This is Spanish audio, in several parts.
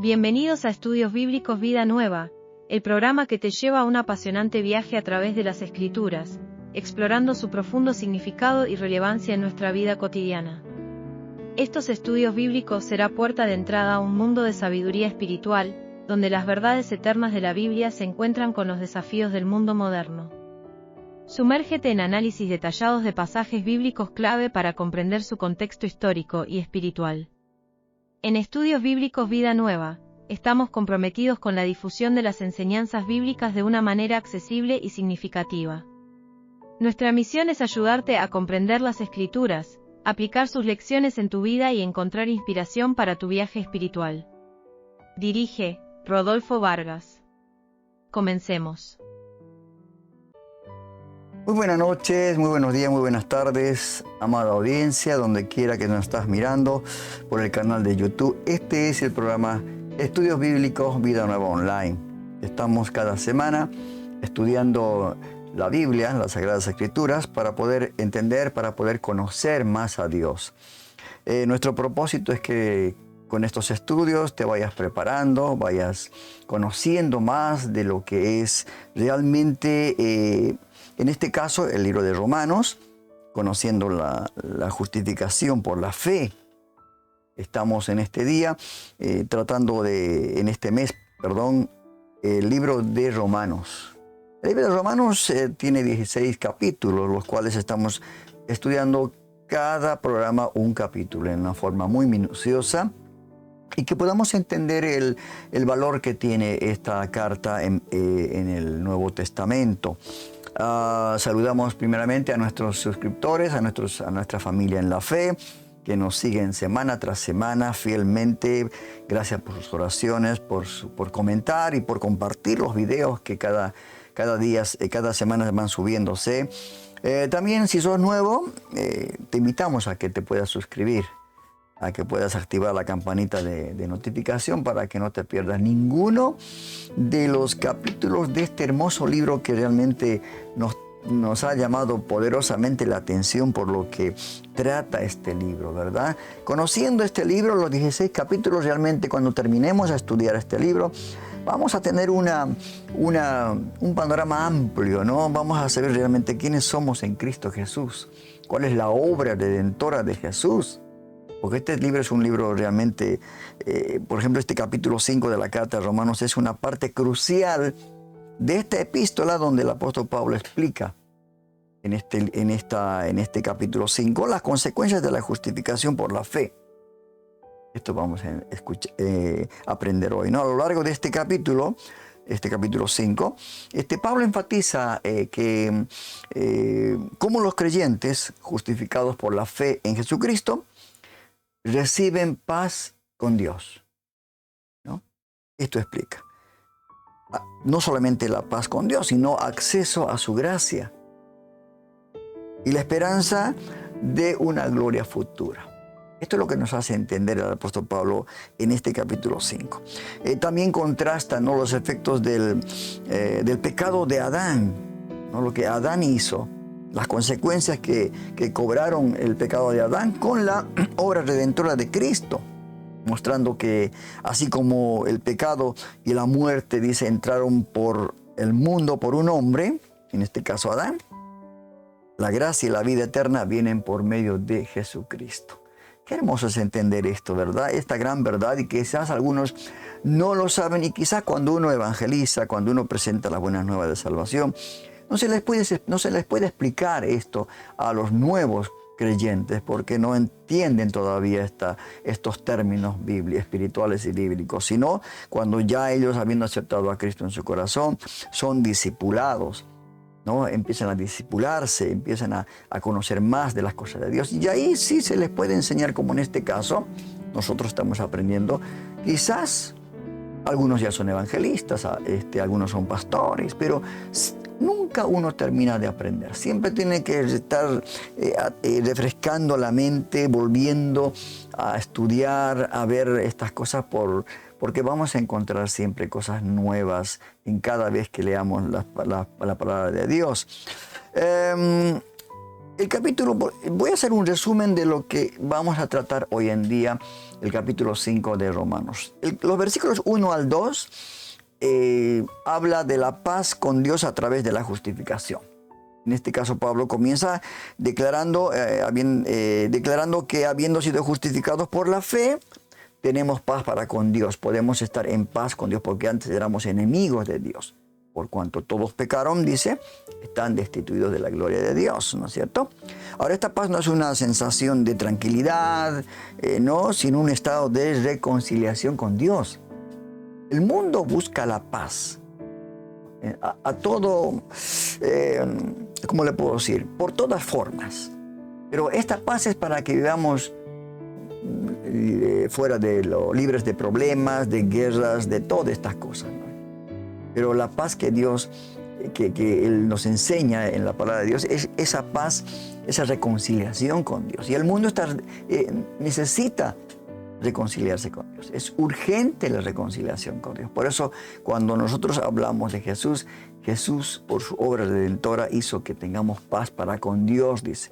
Bienvenidos a Estudios Bíblicos Vida Nueva, el programa que te lleva a un apasionante viaje a través de las Escrituras, explorando su profundo significado y relevancia en nuestra vida cotidiana. Estos estudios bíblicos será puerta de entrada a un mundo de sabiduría espiritual, donde las verdades eternas de la Biblia se encuentran con los desafíos del mundo moderno. Sumérgete en análisis detallados de pasajes bíblicos clave para comprender su contexto histórico y espiritual. En Estudios Bíblicos Vida Nueva, estamos comprometidos con la difusión de las enseñanzas bíblicas de una manera accesible y significativa. Nuestra misión es ayudarte a comprender las Escrituras, aplicar sus lecciones en tu vida y encontrar inspiración para tu viaje espiritual. Dirige Rodolfo Vargas. Comencemos. Muy buenas noches, muy buenos días, muy buenas tardes, amada audiencia, donde quiera que nos estás mirando por el canal de YouTube. Este es el programa Estudios Bíblicos Vida Nueva Online. Estamos cada semana estudiando la Biblia, las Sagradas Escrituras, para poder entender, para poder conocer más a Dios. Nuestro propósito es que con estos estudios te vayas preparando, vayas conociendo más de lo que es realmente, en este caso, el libro de Romanos, conociendo la justificación por la fe. Estamos en este día tratando en este mes, el libro de Romanos. El libro de Romanos tiene 16 capítulos, los cuales estamos estudiando cada programa un capítulo en una forma muy minuciosa y que podamos entender el valor que tiene esta carta en el Nuevo Testamento. Saludamos primeramente a nuestros suscriptores, a nuestra familia en la fe, que nos siguen semana tras semana fielmente. Gracias por sus oraciones, por comentar y por compartir los videos que cada semana van subiéndose. También, si sos nuevo, te invitamos a que te puedas suscribir, a que puedas activar la campanita de notificación para que no te pierdas ninguno de los capítulos de este hermoso libro que realmente nos ha llamado poderosamente la atención por lo que trata este libro, ¿verdad? Conociendo este libro, los 16 capítulos, realmente cuando terminemos a estudiar este libro, vamos a tener un panorama amplio, ¿no? Vamos a saber realmente quiénes somos en Cristo Jesús, cuál es la obra redentora de Jesús. Porque este libro es un libro realmente, por ejemplo, este capítulo 5 de la Carta de Romanos es una parte crucial de esta epístola donde el apóstol Pablo explica en este capítulo 5 las consecuencias de la justificación por la fe. Esto vamos a aprender hoy, ¿no? A lo largo de este capítulo 5, Pablo enfatiza que cómo los creyentes justificados por la fe en Jesucristo reciben paz con Dios, ¿no? Esto explica no solamente la paz con Dios, sino acceso a su gracia y la esperanza de una gloria futura. Esto es lo que nos hace entender el apóstol Pablo en este capítulo 5. También contrasta, ¿no?, los efectos del pecado de Adán, ¿no?, lo que Adán hizo, las consecuencias que cobraron el pecado de Adán con la obra redentora de Cristo, mostrando que así como el pecado y la muerte, dice, entraron por el mundo por un hombre, en este caso Adán, la gracia y la vida eterna vienen por medio de Jesucristo. Qué hermoso es entender esto, ¿verdad? Esta gran verdad, y quizás algunos no lo saben, y quizás cuando uno evangeliza, cuando uno presenta las buenas nuevas de salvación, no se les puede explicar esto a los nuevos creyentes porque no entienden todavía estos términos espirituales y bíblicos, sino cuando ya ellos, habiendo aceptado a Cristo en su corazón, son discipulados, ¿no? Empiezan a discipularse, empiezan a conocer más de las cosas de Dios. Y ahí sí se les puede enseñar, como en este caso, nosotros estamos aprendiendo. Quizás algunos ya son evangelistas, algunos son pastores, pero nunca uno termina de aprender. Siempre tiene que estar refrescando la mente, volviendo a estudiar, a ver estas cosas porque vamos a encontrar siempre cosas nuevas en cada vez que leamos la palabra de Dios. El capítulo, voy a hacer un resumen de lo que vamos a tratar hoy en día, el capítulo 5 de Romanos. Los versículos 1 al 2 habla de la paz con Dios a través de la justificación. En este caso Pablo comienza declarando que habiendo sido justificados por la fe, tenemos paz para con Dios. Podemos estar en paz con Dios porque antes éramos enemigos de Dios. Por cuanto todos pecaron, dice, están destituidos de la gloria de Dios, ¿no es cierto? Ahora, esta paz no es una sensación de tranquilidad, no, sino un estado de reconciliación con Dios. El mundo busca la paz. A todo, ¿cómo le puedo decir? Por todas formas. Pero esta paz es para que vivamos fuera de libres de problemas, de guerras, de todas estas cosas, ¿no? Pero la paz que Dios, que Él nos enseña en la palabra de Dios, es esa paz, esa reconciliación con Dios. Y el mundo necesita reconciliarse con Dios. Es urgente la reconciliación con Dios. Por eso, cuando nosotros hablamos de Jesús, Jesús, por su obra redentora, hizo que tengamos paz para con Dios, dice.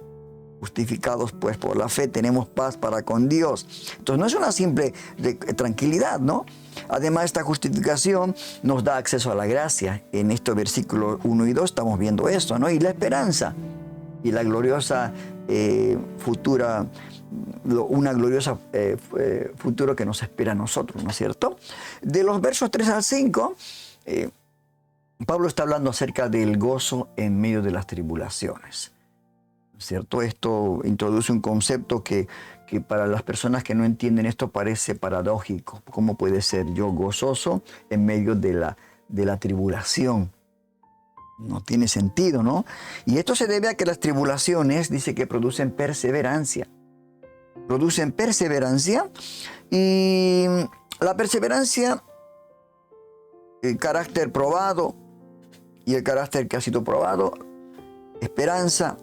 Justificados pues por la fe, tenemos paz para con Dios. Entonces no es una simple tranquilidad, ¿no? Además, esta justificación nos da acceso a la gracia. En estos versículos 1 y 2 estamos viendo esto, ¿no? Y la esperanza y la gloriosa futura, una gloriosa futuro que nos espera a nosotros, ¿no es cierto? De los versos 3 al 5, Pablo está hablando acerca del gozo en medio de las tribulaciones. ¿Cierto? Esto introduce un concepto que para las personas que no entienden esto parece paradójico. ¿Cómo puede ser yo gozoso en medio de la tribulación? No tiene sentido, ¿no? Y esto se debe a que las tribulaciones, dice que producen perseverancia. Producen perseverancia y la perseverancia, el carácter probado y el carácter que ha sido probado, esperanza.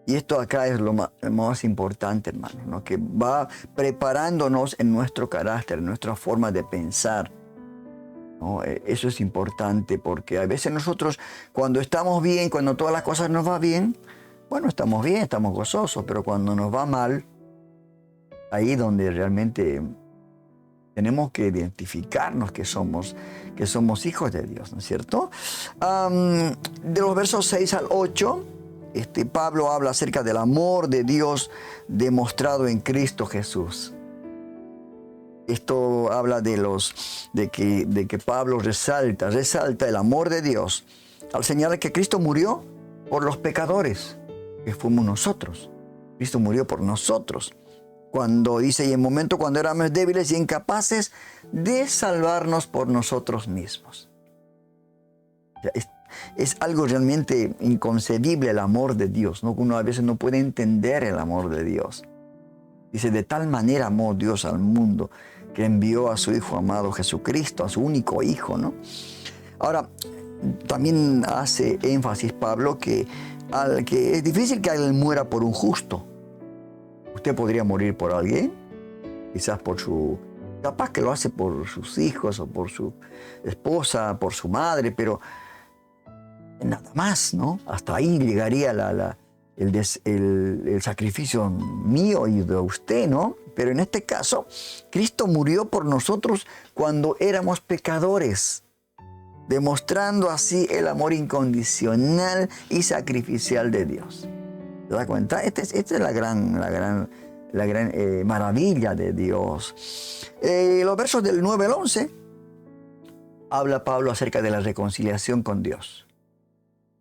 Y esto acá es lo más importante, hermano, ¿no? Que va preparándonos en nuestro carácter, en nuestra forma de pensar, ¿no? Eso es importante porque a veces nosotros cuando estamos bien, cuando todas las cosas nos van bien, bueno, estamos bien, estamos gozosos, pero cuando nos va mal, ahí donde realmente tenemos que identificarnos que somos hijos de Dios, ¿no es cierto? De los versos 6 al 8, Pablo habla acerca del amor de Dios demostrado en Cristo Jesús. Esto habla de que Pablo resalta el amor de Dios al señalar que Cristo murió por los pecadores, que fuimos nosotros. Cristo murió por nosotros. Cuando dice, y en momento cuando éramos débiles y incapaces de salvarnos por nosotros mismos. Es algo realmente inconcebible el amor de Dios, ¿no? Uno a veces no puede entender el amor de Dios. Dice, de tal manera amó Dios al mundo que envió a su Hijo amado Jesucristo, a su único Hijo, ¿no? Ahora, también hace énfasis Pablo que es difícil que alguien muera por un justo. Usted podría morir por alguien, quizás capaz que lo hace por sus hijos o por su esposa, por su madre, pero nada más, ¿no? Hasta ahí llegaría el sacrificio mío y de usted, ¿no? Pero en este caso, Cristo murió por nosotros cuando éramos pecadores, demostrando así el amor incondicional y sacrificial de Dios. ¿Se da cuenta? Esta es la gran maravilla de Dios. Los versos del 9 al 11, habla Pablo acerca de la reconciliación con Dios.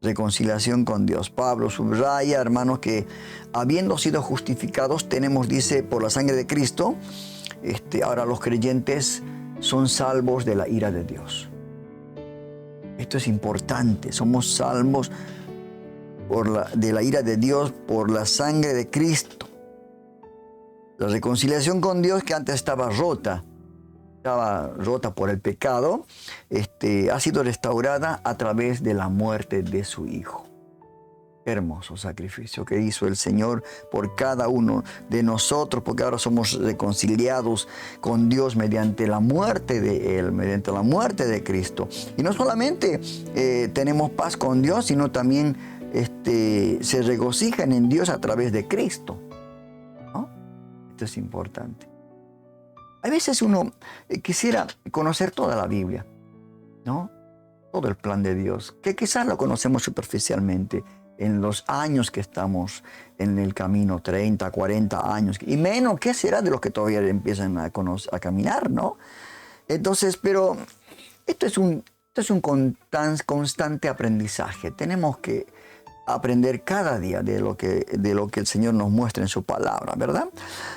Reconciliación con Dios. Pablo subraya, hermanos, que habiendo sido justificados, tenemos, dice, por la sangre de Cristo, ahora los creyentes son salvos de la ira de Dios. Esto es importante, somos salvos de la ira de Dios por la sangre de Cristo. La reconciliación con Dios, que antes estaba rota por el pecado, ha sido restaurada a través de la muerte de su Hijo. Hermoso sacrificio que hizo el Señor por cada uno de nosotros, porque ahora somos reconciliados con Dios mediante la muerte de Él, mediante la muerte de Cristo. Y no solamente tenemos paz con Dios, sino también se regocijan en Dios a través de Cristo, ¿no? Esto es importante. A veces uno quisiera conocer toda la Biblia, ¿no? Todo el plan de Dios, que quizás lo conocemos superficialmente en los años que estamos en el camino, 30, 40 años, y menos, ¿qué será de los que todavía empiezan a caminar, ¿no? Entonces, pero esto es un constante aprendizaje. Tenemos que aprender cada día de lo que el Señor nos muestra en su palabra, ¿verdad?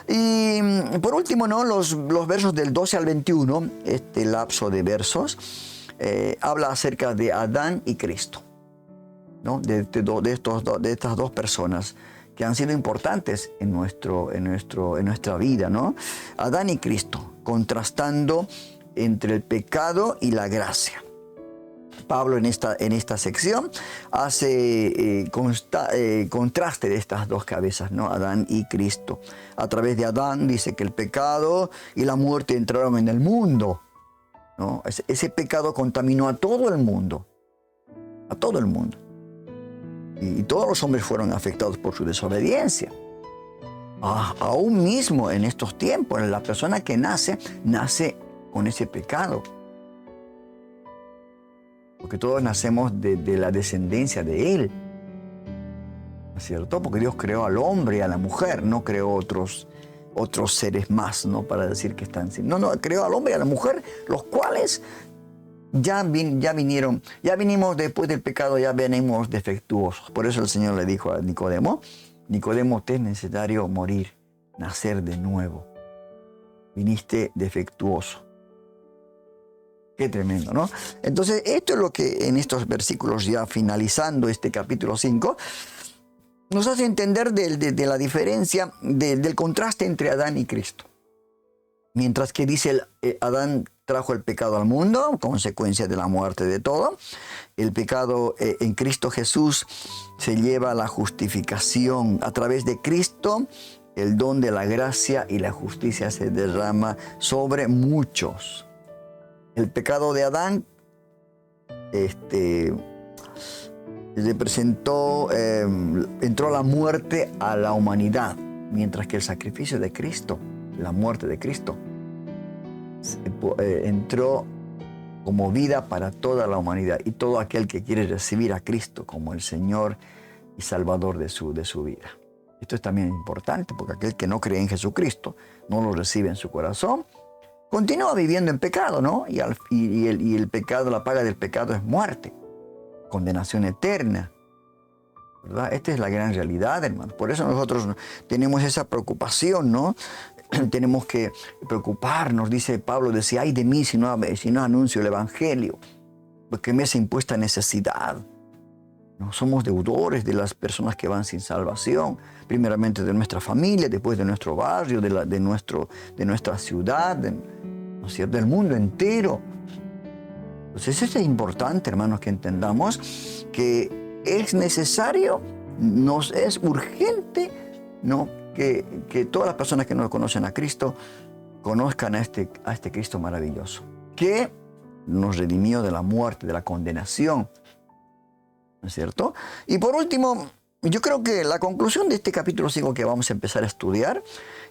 Y por último, ¿no? Los versos del 12 al 21, este lapso de versos, habla acerca de Adán y Cristo, ¿no? De estas dos personas que han sido importantes en nuestra vida, ¿no? Adán y Cristo, contrastando entre el pecado y la gracia. Pablo en esta sección hace contraste de estas dos cabezas, ¿no? Adán y Cristo. A través de Adán dice que el pecado y la muerte entraron en el mundo, ¿no? Ese pecado contaminó a todo el mundo, y todos los hombres fueron afectados por su desobediencia. Aún mismo en estos tiempos, la persona que nace con ese pecado. Porque todos nacemos de la descendencia de Él, ¿no es cierto? Porque Dios creó al hombre y a la mujer, no creó otros seres más, ¿no? Para decir que están sin. No, creó al hombre y a la mujer, los cuales ya vinimos después del pecado, ya venimos defectuosos. Por eso el Señor le dijo a Nicodemo, te es necesario morir, nacer de nuevo. Viniste defectuoso. Qué tremendo, ¿no? Entonces, esto es lo que en estos versículos, ya finalizando este capítulo 5, nos hace entender de la diferencia, del contraste entre Adán y Cristo. Mientras que dice, Adán trajo el pecado al mundo, consecuencia de la muerte de todo. El pecado en Cristo Jesús se lleva a la justificación. A través de Cristo, el don de la gracia y la justicia se derrama sobre muchos. El pecado de Adán entró la muerte a la humanidad, mientras que el sacrificio de Cristo, la muerte de Cristo, entró como vida para toda la humanidad y todo aquel que quiere recibir a Cristo como el Señor y Salvador de su vida. Esto es también importante, porque aquel que no cree en Jesucristo, no lo recibe en su corazón, continúa viviendo en pecado, ¿no? Y el pecado, la paga del pecado es muerte, condenación eterna, ¿verdad? Esta es la gran realidad, hermano. Por eso nosotros tenemos esa preocupación, ¿no? Tenemos que preocuparnos, dice Pablo, decía, ay de mí si no anuncio el Evangelio, porque me es impuesta necesidad. No somos deudores de las personas que van sin salvación, primeramente de nuestra familia, después de nuestro barrio, de nuestra ciudad, ¿no es cierto?, del mundo entero. Entonces eso es importante, hermanos, que entendamos que es necesario, nos es urgente, ¿no?, que todas las personas que no conocen a Cristo conozcan a este Cristo maravilloso, que nos redimió de la muerte, de la condenación, ¿no es cierto? Y por último, yo creo que la conclusión de este capítulo 5 que vamos a empezar a estudiar,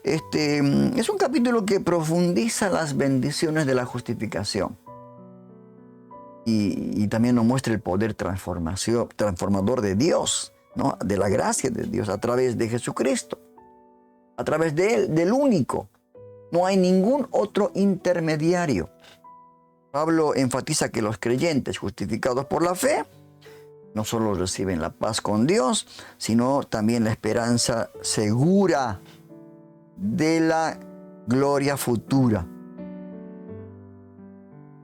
es un capítulo que profundiza las bendiciones de la justificación. Y también nos muestra el poder transformador de Dios, ¿no?, de la gracia de Dios a través de Jesucristo. A través de Él, del único. No hay ningún otro intermediario. Pablo enfatiza que los creyentes justificados por la fe no solo reciben la paz con Dios, sino también la esperanza segura de la gloria futura.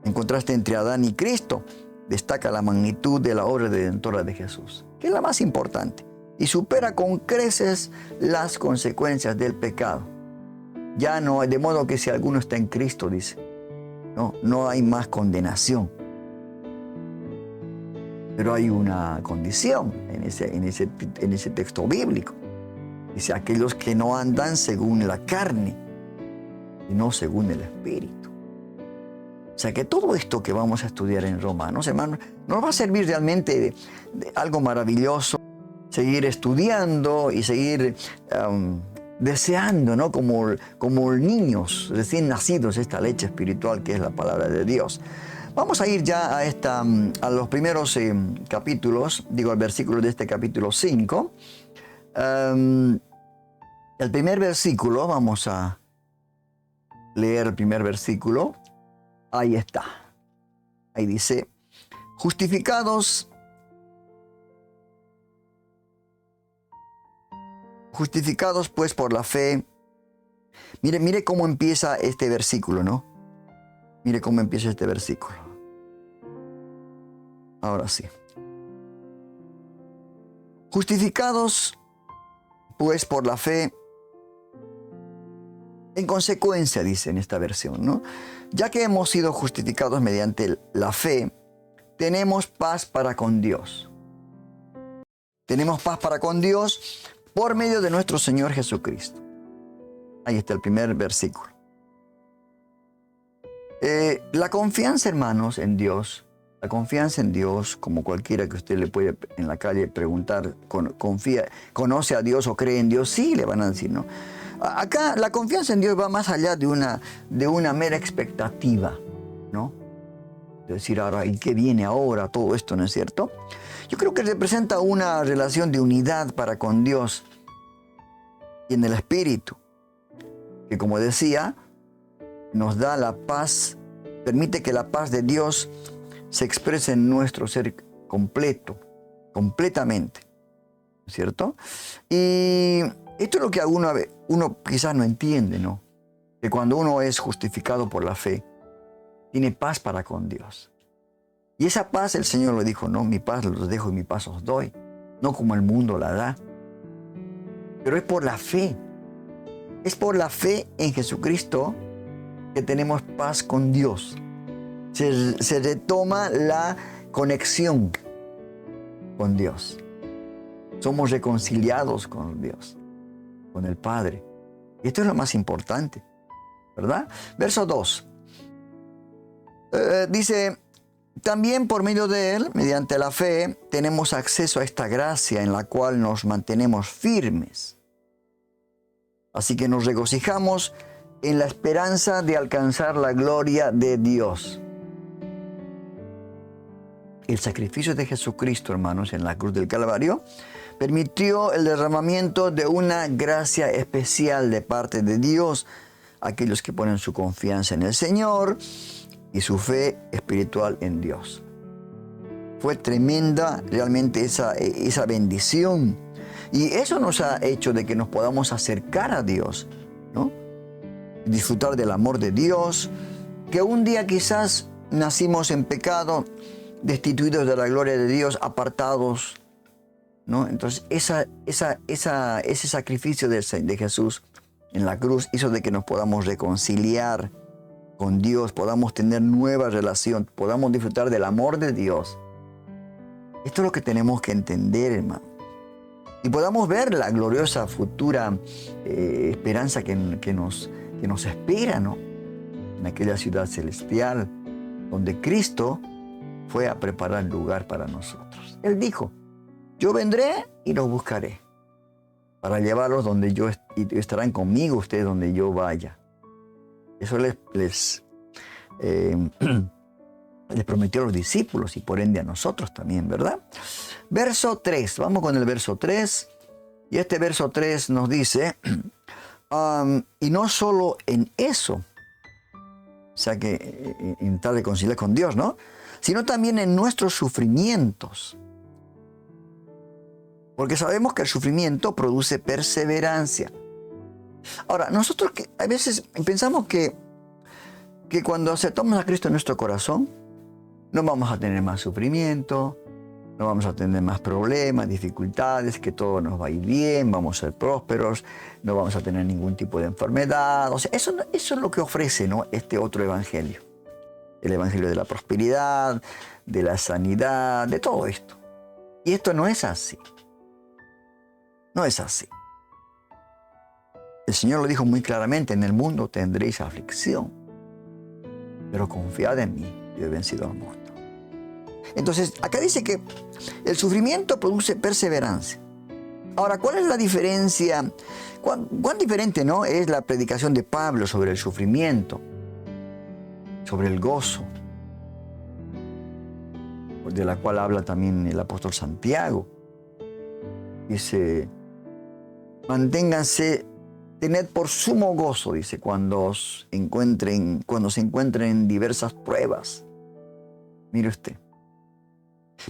En contraste entre Adán y Cristo, destaca la magnitud de la obra redentora de Jesús, que es la más importante, y supera con creces las consecuencias del pecado. Ya no hay, de modo que si alguno está en Cristo, dice, no hay más condenación. Pero hay una condición en ese texto bíblico. Dice, aquellos que no andan según la carne, sino según el Espíritu. O sea que todo esto que vamos a estudiar en Romanos, hermanos, nos va a servir realmente de algo maravilloso seguir estudiando y seguir deseando, ¿no? Como niños recién nacidos, esta leche espiritual que es la palabra de Dios. Vamos a ir ya a los primeros capítulos, al versículo de este capítulo 5. El primer versículo, vamos a leer el primer versículo. Ahí está. Ahí dice, justificados pues por la fe. Mire cómo empieza este versículo, ¿no? Mire cómo empieza este versículo. Ahora sí. Justificados pues por la fe. En consecuencia, dice en esta versión, ¿no? Ya que hemos sido justificados mediante la fe, tenemos paz para con Dios. Tenemos paz para con Dios por medio de nuestro Señor Jesucristo. Ahí está el primer versículo. La confianza, hermanos, en Dios, la confianza en Dios, como cualquiera que usted le puede en la calle preguntar, ¿conoce a Dios o cree en Dios? Sí, le van a decir, ¿no? Acá la confianza en Dios va más allá de una mera expectativa, ¿no? De decir, ahora, ¿y qué viene ahora? Todo esto, ¿no es cierto? Yo creo que representa una relación de unidad para con Dios y en el Espíritu, que como decía, nos da la paz, permite que la paz de Dios se exprese en nuestro ser completamente, ¿no es cierto? Y esto es lo que uno quizás no entiende, ¿no? Que cuando uno es justificado por la fe, tiene paz para con Dios. Y esa paz el Señor le dijo, no, mi paz los dejo y mi paz os doy, no como el mundo la da. Pero es por la fe. Es por la fe en Jesucristo que tenemos paz con Dios. Se retoma la conexión con Dios. Somos reconciliados con Dios, con el Padre. Y esto es lo más importante, ¿verdad? Verso 2. Dice, también por medio de Él, mediante la fe, tenemos acceso a esta gracia en la cual nos mantenemos firmes. Así que nos regocijamos en la esperanza de alcanzar la gloria de Dios. El sacrificio de Jesucristo, hermanos, en la cruz del Calvario, permitió el derramamiento de una gracia especial de parte de Dios a aquellos que ponen su confianza en el Señor y su fe espiritual en Dios. Fue tremenda realmente esa bendición. Y eso nos ha hecho de que nos podamos acercar a Dios, ¿no? Disfrutar del amor de Dios, que un día quizás nacimos en pecado, destituidos de la gloria de Dios, apartados, ¿no? Entonces ese sacrificio de Jesús en la cruz hizo de que nos podamos reconciliar con Dios, podamos tener nueva relación, podamos disfrutar del amor de Dios. Esto es lo que tenemos que entender, hermano. Y podamos ver la gloriosa futura esperanza que nos espera, ¿no? En aquella ciudad celestial, donde Cristo fue a preparar lugar para nosotros. Él dijo, yo vendré y los buscaré, para llevarlos donde y estarán conmigo ustedes donde yo vaya. Eso les prometió a los discípulos y por ende a nosotros también, ¿verdad? Verso 3, vamos con el verso 3. Y este verso 3 nos dice, y no solo en eso, o sea que en tal reconciliar con Dios, ¿no? Sino también en nuestros sufrimientos. Porque sabemos que el sufrimiento produce perseverancia. Ahora, nosotros a veces pensamos que cuando aceptamos a Cristo en nuestro corazón, no vamos a tener más sufrimiento, no vamos a tener más problemas, dificultades, que todo nos va a ir bien, vamos a ser prósperos, no vamos a tener ningún tipo de enfermedad. O sea, eso es lo que ofrece, ¿no? Este otro evangelio. El evangelio de la prosperidad, de la sanidad, de todo esto. Y esto no es así. No es así. El Señor lo dijo muy claramente, en el mundo tendréis aflicción, pero confiad en mí, yo he vencido al mundo. Entonces, acá dice que el sufrimiento produce perseverancia. Ahora, ¿cuál es la diferencia? ¿Cuán diferente, no, es la predicación de Pablo sobre el sufrimiento, sobre el gozo, de la cual habla también el apóstol Santiago? Dice, manténganse, tened por sumo gozo, dice, cuando se encuentren en diversas pruebas. Mire usted.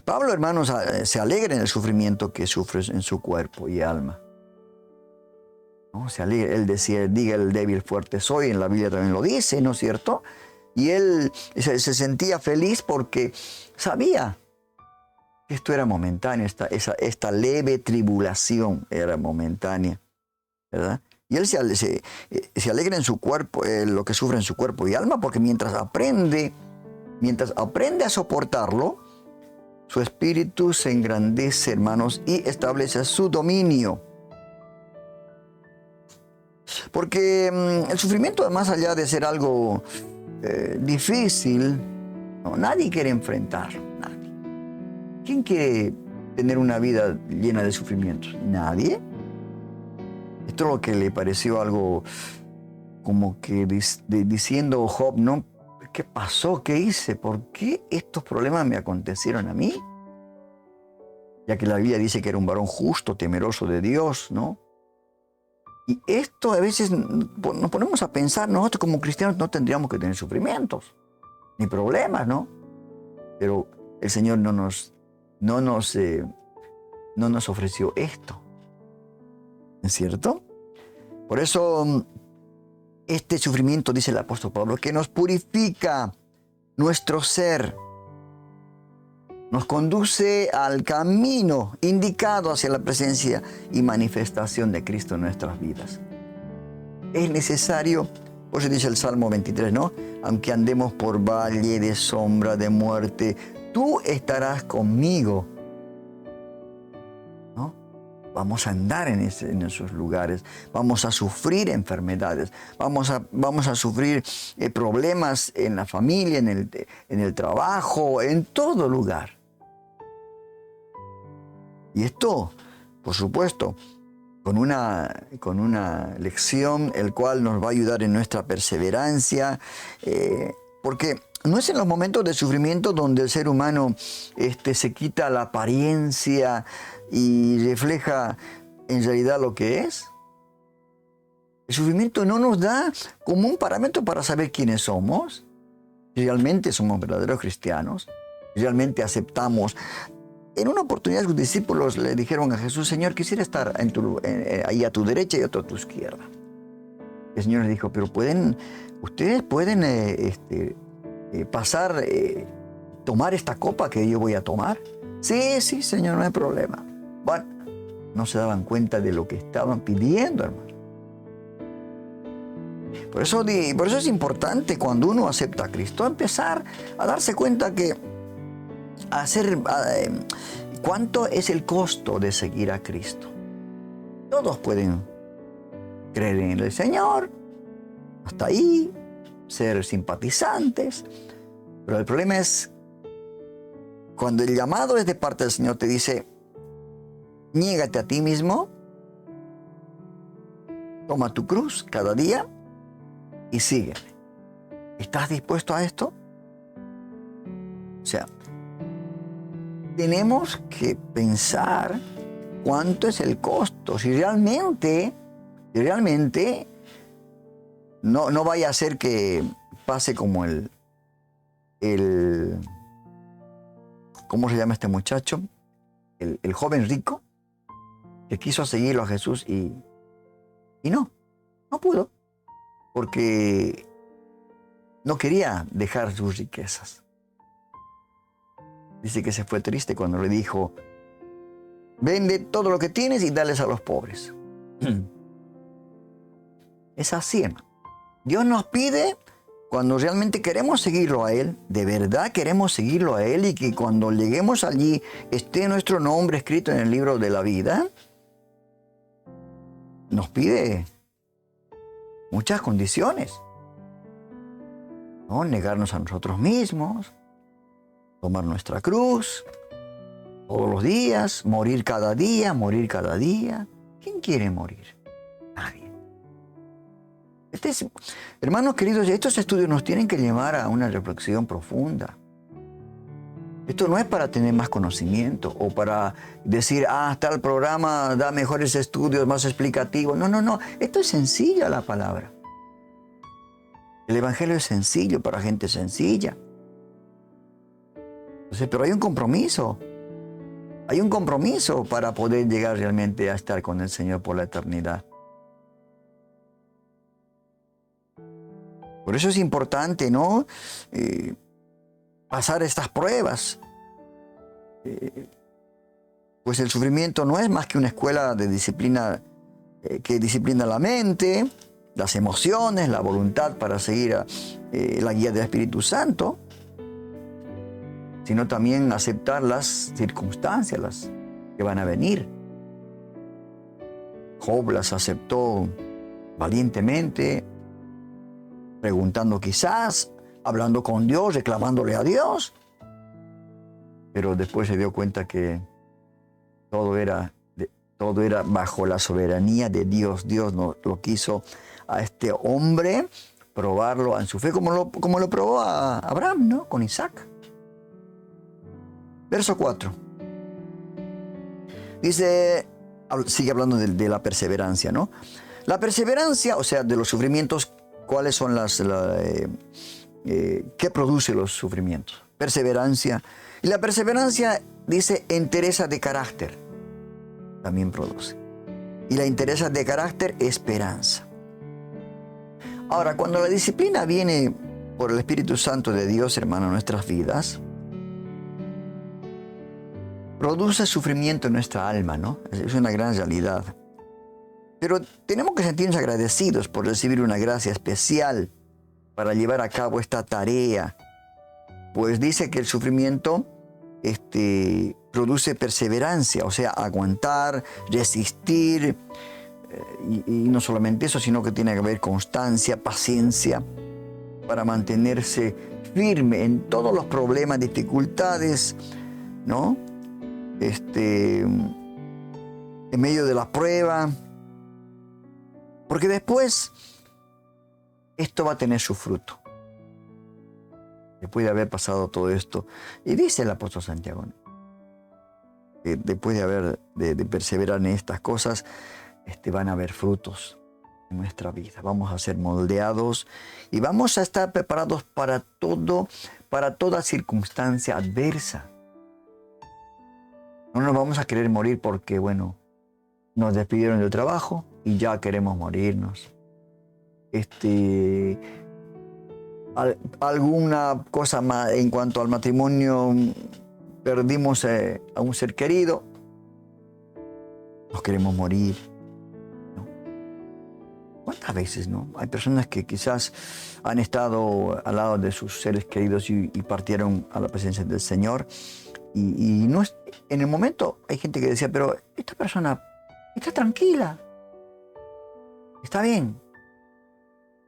Pablo, hermanos, se alegra en el sufrimiento que sufre en su cuerpo y alma. ¿No? Se alegra. Él decía, diga el débil, fuerte soy, en la Biblia también lo dice, ¿no es cierto? Y él se sentía feliz porque sabía que esto era momentáneo, esta leve tribulación era momentánea, ¿verdad? Y él se alegra en su cuerpo, lo que sufre en su cuerpo y alma, porque mientras aprende a soportarlo, su espíritu se engrandece, hermanos, y establece su dominio. Porque el sufrimiento, más allá de ser algo difícil, no, nadie quiere enfrentarlo. Nadie. ¿Quién quiere tener una vida llena de sufrimientos? Nadie. Esto es lo que le pareció algo como que diciendo Job, ¿no? ¿Qué pasó? ¿Qué hice? ¿Por qué estos problemas me acontecieron a mí? Ya que la Biblia dice que era un varón justo, temeroso de Dios, ¿no? Y esto a veces nos ponemos a pensar, nosotros como cristianos no tendríamos que tener sufrimientos, ni problemas, ¿no? Pero el Señor no nos ofreció esto, ¿es cierto? Por eso este sufrimiento, dice el apóstol Pablo, que nos purifica nuestro ser, nos conduce al camino indicado hacia la presencia y manifestación de Cristo en nuestras vidas. Es necesario, por eso dice el Salmo 23, ¿no? Aunque andemos por valle de sombra de muerte, tú estarás conmigo. ¿No? Vamos a andar en esos lugares, vamos a sufrir enfermedades, vamos a sufrir problemas en la familia, en el trabajo, en todo lugar. Y esto, por supuesto, con una lección, el cual nos va a ayudar en nuestra perseverancia, porque no es en los momentos de sufrimiento donde el ser humano se quita la apariencia y refleja en realidad lo que es. El sufrimiento no nos da como un parámetro para saber quiénes somos. Realmente somos verdaderos cristianos. Realmente aceptamos. En una oportunidad los discípulos le dijeron a Jesús, Señor, quisiera estar ahí a tu derecha y otro a tu izquierda. El Señor les dijo, pero ustedes pueden tomar esta copa que yo voy a tomar. Sí, Señor, no hay problema. Bueno, no se daban cuenta de lo que estaban pidiendo, hermano. Por eso es importante cuando uno acepta a Cristo, empezar a darse cuenta que cuánto es el costo de seguir a Cristo. Todos pueden creer en el Señor, hasta ahí, ser simpatizantes, pero el problema es cuando el llamado es de parte del Señor, te dice, niégate a ti mismo, toma tu cruz cada día y sígueme. ¿Estás dispuesto a esto? O sea, tenemos que pensar cuánto es el costo. Si realmente no vaya a ser que pase como ¿cómo se llama este muchacho? El joven rico que quiso seguirlo a Jesús y no pudo, porque no quería dejar sus riquezas. Dice que se fue triste cuando le dijo, vende todo lo que tienes y dales a los pobres. Es así, hermano. Dios nos pide, cuando realmente queremos seguirlo a Él, de verdad queremos seguirlo a Él, y que cuando lleguemos allí esté nuestro nombre escrito en el libro de la vida, nos pide muchas condiciones. ¿No? Negarnos a nosotros mismos, tomar nuestra cruz, todos los días, morir cada día, morir cada día. ¿Quién quiere morir? Nadie. Hermanos queridos, estos estudios nos tienen que llevar a una reflexión profunda. Esto no es para tener más conocimiento o para decir, tal programa da mejores estudios, más explicativos. No, no, no. Esto es sencilla la palabra. El Evangelio es sencillo para gente sencilla. Entonces, pero hay un compromiso. Hay un compromiso para poder llegar realmente a estar con el Señor por la eternidad. Por eso es importante, ¿no? Pasar estas pruebas. Pues el sufrimiento no es más que una escuela de disciplina que disciplina la mente, las emociones, la voluntad para seguir la guía del Espíritu Santo, sino también aceptar las circunstancias las que van a venir. Job las aceptó valientemente, preguntando quizás, hablando con Dios, reclamándole a Dios. Pero después se dio cuenta que todo era bajo la soberanía de Dios. Dios no lo quiso a este hombre probarlo en su fe, como lo probó a Abraham, ¿no? Con Isaac. Verso 4. Dice, sigue hablando de la perseverancia, ¿no? La perseverancia, o sea, de los sufrimientos, ¿cuáles son qué produce los sufrimientos? Perseverancia. Y la perseverancia, dice, entereza de carácter. También produce. Y la entereza de carácter, esperanza. Ahora, cuando la disciplina viene por el Espíritu Santo de Dios, hermano, en nuestras vidas, produce sufrimiento en nuestra alma, ¿no? Es una gran realidad. Pero tenemos que sentirnos agradecidos por recibir una gracia especial para llevar a cabo esta tarea. Pues dice que el sufrimiento produce perseverancia, o sea, aguantar, resistir, y no solamente eso, sino que tiene que haber constancia, paciencia, para mantenerse firme en todos los problemas, dificultades, ¿no? En medio de la prueba, porque después esto va a tener su fruto. Después de haber pasado todo esto, y dice el apóstol Santiago, ¿no? Que después de perseverar en estas cosas, van a haber frutos en nuestra vida. Vamos a ser moldeados y vamos a estar preparados para toda circunstancia adversa. No nos vamos a querer morir porque, bueno, nos despidieron del trabajo y ya queremos morirnos. Alguna cosa más en cuanto al matrimonio, perdimos a un ser querido, nos queremos morir, ¿no? ¿Cuántas veces, no? Hay personas que quizás han estado al lado de sus seres queridos y partieron a la presencia del Señor. Y no es, en el momento hay gente que decía, pero esta persona está tranquila, está bien.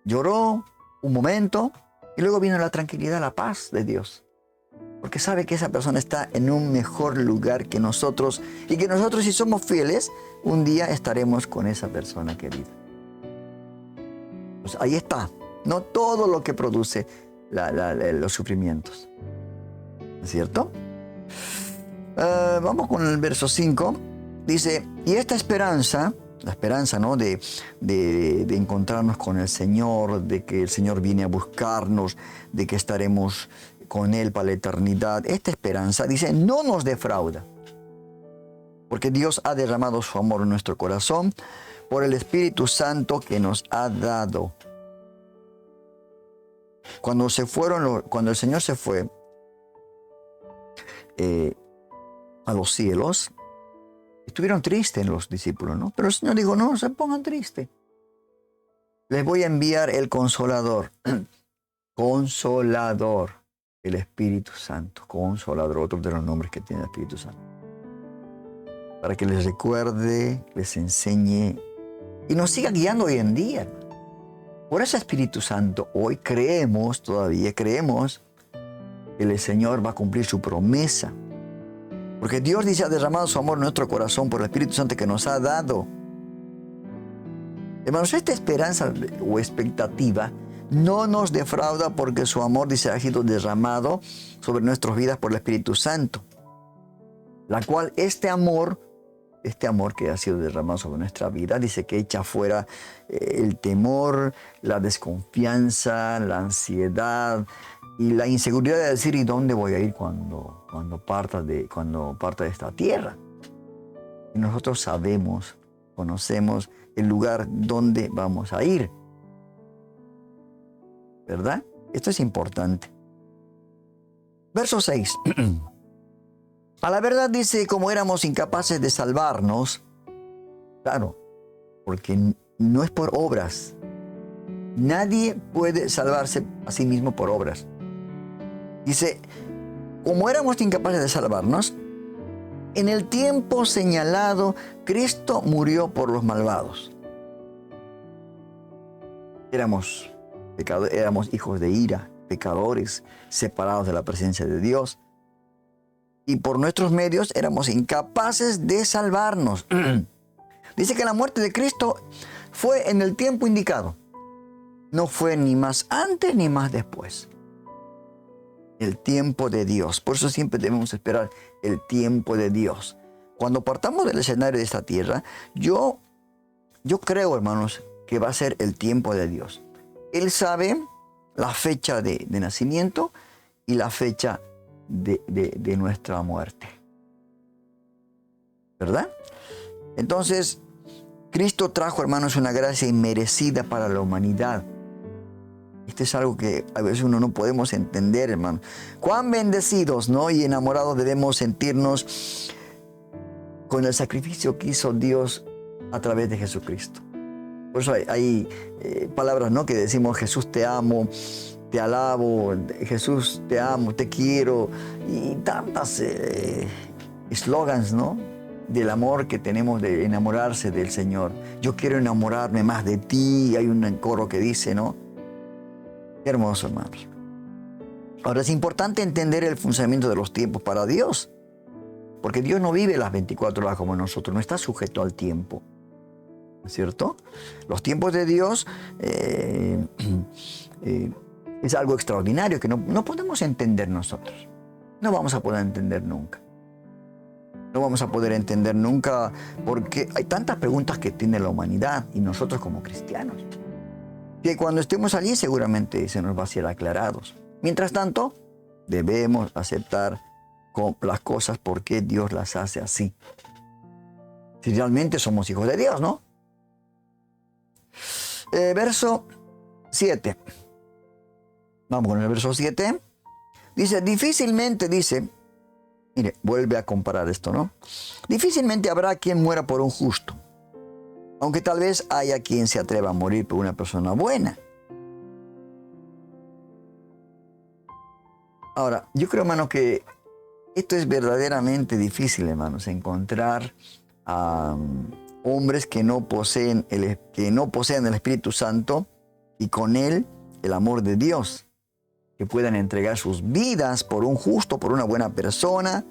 Lloró un momento y luego vino la tranquilidad, la paz de Dios. Porque sabe que esa persona está en un mejor lugar que nosotros y que nosotros, si somos fieles, un día estaremos con esa persona querida. Pues ahí está, no todo lo que produce los sufrimientos. ¿No es cierto? Vamos con el verso 5. Dice, y esta esperanza, la esperanza, ¿no? de encontrarnos con el Señor, de que el Señor viene a buscarnos, de que estaremos con Él para la eternidad. Esta esperanza, dice, no nos defrauda, porque Dios ha derramado su amor en nuestro corazón por el Espíritu Santo que nos ha dado. Cuando el Señor se fue a los cielos, estuvieron tristes los discípulos, ¿no? Pero el Señor dijo, no se pongan tristes. Les voy a enviar el Consolador. Consolador. El Espíritu Santo. Consolador. Otro de los nombres que tiene el Espíritu Santo. Para que les recuerde, les enseñe y nos siga guiando hoy en día. Por ese Espíritu Santo, hoy todavía creemos que el Señor va a cumplir su promesa. Porque Dios dice, ha derramado su amor en nuestro corazón por el Espíritu Santo que nos ha dado. Hermanos, esta esperanza o expectativa no nos defrauda porque su amor, dice, ha sido derramado sobre nuestras vidas por el Espíritu Santo. La cual este amor que ha sido derramado sobre nuestra vida, dice que echa fuera el temor, la desconfianza, la ansiedad y la inseguridad de decir, ¿y dónde voy a ir cuando parta de esta tierra? Y nosotros sabemos, conocemos el lugar donde vamos a ir. ¿Verdad? Esto es importante. Verso 6. A la verdad dice, como éramos incapaces de salvarnos, claro, porque no es por obras. Nadie puede salvarse a sí mismo por obras. Dice, como éramos incapaces de salvarnos, en el tiempo señalado, Cristo murió por los malvados. Éramos hijos de ira, pecadores, separados de la presencia de Dios. Y por nuestros medios éramos incapaces de salvarnos. Dice que la muerte de Cristo fue en el tiempo indicado. No fue ni más antes ni más después. El tiempo de Dios. Por eso siempre debemos esperar el tiempo de Dios. Cuando partamos del escenario de esta tierra, yo creo, hermanos, que va a ser el tiempo de Dios. Él sabe la fecha de nacimiento y la fecha de nuestra muerte. ¿Verdad? Entonces, Cristo trajo, hermanos, una gracia inmerecida para la humanidad. Esto es algo que a veces uno no podemos entender, hermano. Cuán bendecidos, ¿no? Y enamorados debemos sentirnos con el sacrificio que hizo Dios a través de Jesucristo. Por eso hay palabras, ¿no? Que decimos, Jesús te amo, te alabo, Jesús te amo, te quiero, y tantas eslogans, ¿no? Del amor que tenemos de enamorarse del Señor. Yo quiero enamorarme más de ti. Hay un coro que dice, ¿no? Qué hermoso, hermanos. Ahora es importante entender el funcionamiento de los tiempos para Dios, porque Dios no vive las 24 horas como nosotros, no está sujeto al tiempo. ¿No es cierto? Los tiempos de Dios es algo extraordinario que no podemos entender nosotros. No vamos a poder entender nunca. No vamos a poder entender nunca porque hay tantas preguntas que tiene la humanidad y nosotros como cristianos, que cuando estemos allí seguramente se nos va a ser aclarados. Mientras tanto, debemos aceptar las cosas porque Dios las hace así. Si realmente somos hijos de Dios, ¿no? Verso 7. Vamos con el verso 7. Dice, difícilmente, mire, vuelve a comparar esto, ¿no? Difícilmente habrá quien muera por un justo, aunque tal vez haya quien se atreva a morir por una persona buena. Ahora, yo creo, hermano, que esto es verdaderamente difícil, hermanos, encontrar a hombres que no poseen el Espíritu Santo y con él el amor de Dios, que puedan entregar sus vidas por un justo, por una buena persona,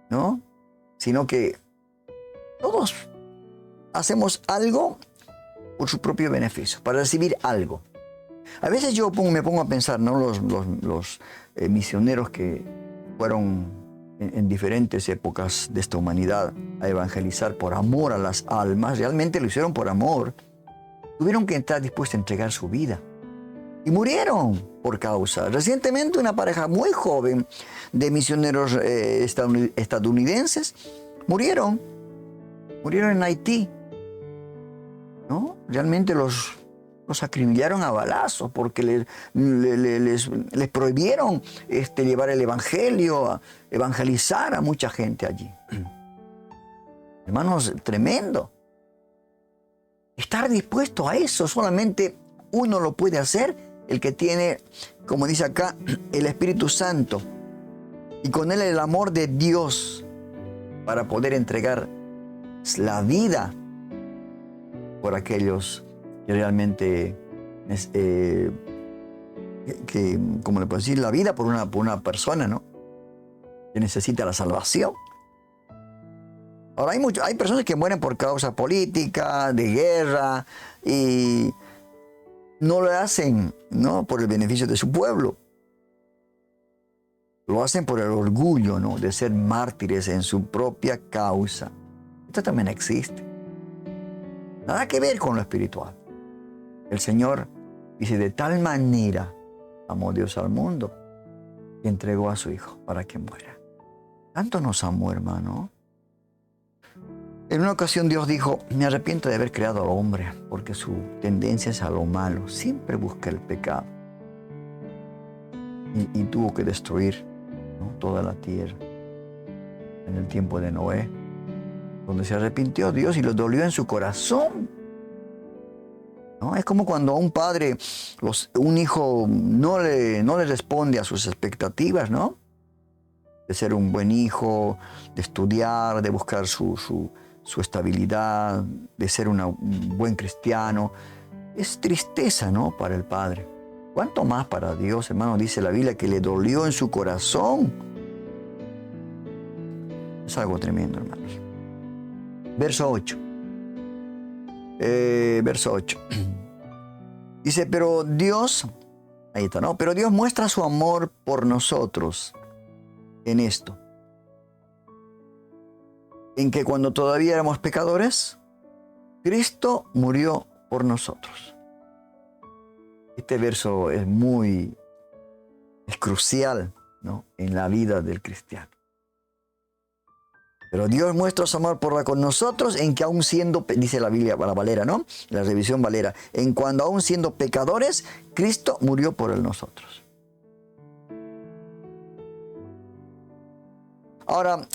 ¿no? Sino que todos hacemos algo por su propio beneficio, para recibir algo. A veces yo me pongo a pensar, ¿no? Los misioneros que fueron en diferentes épocas de esta humanidad a evangelizar por amor a las almas, realmente lo hicieron por amor. Tuvieron que estar dispuestos a entregar su vida. Y murieron por causa. Recientemente una pareja muy joven de misioneros estadounidenses murieron en Haití, ¿no? Realmente los acribillaron a balazos porque les prohibieron llevar el evangelio, evangelizar a mucha gente allí. Hermanos, tremendo. Estar dispuesto a eso, solamente uno lo puede hacer, el que tiene, como dice acá, el Espíritu Santo y con él el amor de Dios para poder entregar la vida por aquellos que realmente, como le puedo decir, la vida por una persona, ¿no? que necesita la salvación. Ahora hay personas que mueren por causas políticas, de guerra, y no lo hacen, ¿no?, por el beneficio de su pueblo. Lo hacen por el orgullo, ¿no?, de ser mártires en su propia causa. Esto también existe. Nada que ver con lo espiritual. El Señor dice, de tal manera amó Dios al mundo que entregó a su Hijo para que muera. Tanto nos amó, hermano. En una ocasión Dios dijo, me arrepiento de haber creado al hombre porque su tendencia es a lo malo. Siempre busca el pecado. Y tuvo que destruir, ¿no?, toda la tierra. En el tiempo de Noé, donde se arrepintió Dios y lo dolió en su corazón, ¿no? Es como cuando a un padre, un hijo no le responde a sus expectativas, ¿no?, de ser un buen hijo, de estudiar, de buscar su estabilidad, de ser un buen cristiano. Es tristeza, ¿no?, para el padre. ¿Cuánto más para Dios, hermano? Dice la Biblia que le dolió en su corazón. Es algo tremendo, hermanos. Verso 8. Verso 8. Dice, pero Dios, ahí está, ¿no? Pero Dios muestra su amor por nosotros en esto, en que cuando todavía éramos pecadores, Cristo murió por nosotros. Este verso es crucial, ¿no?, en la vida del cristiano. Pero Dios muestra su amor con nosotros en que aún siendo, dice la Biblia, la Valera, ¿no?, la revisión Valera, en cuando aún siendo pecadores, Cristo murió por nosotros. Ahora,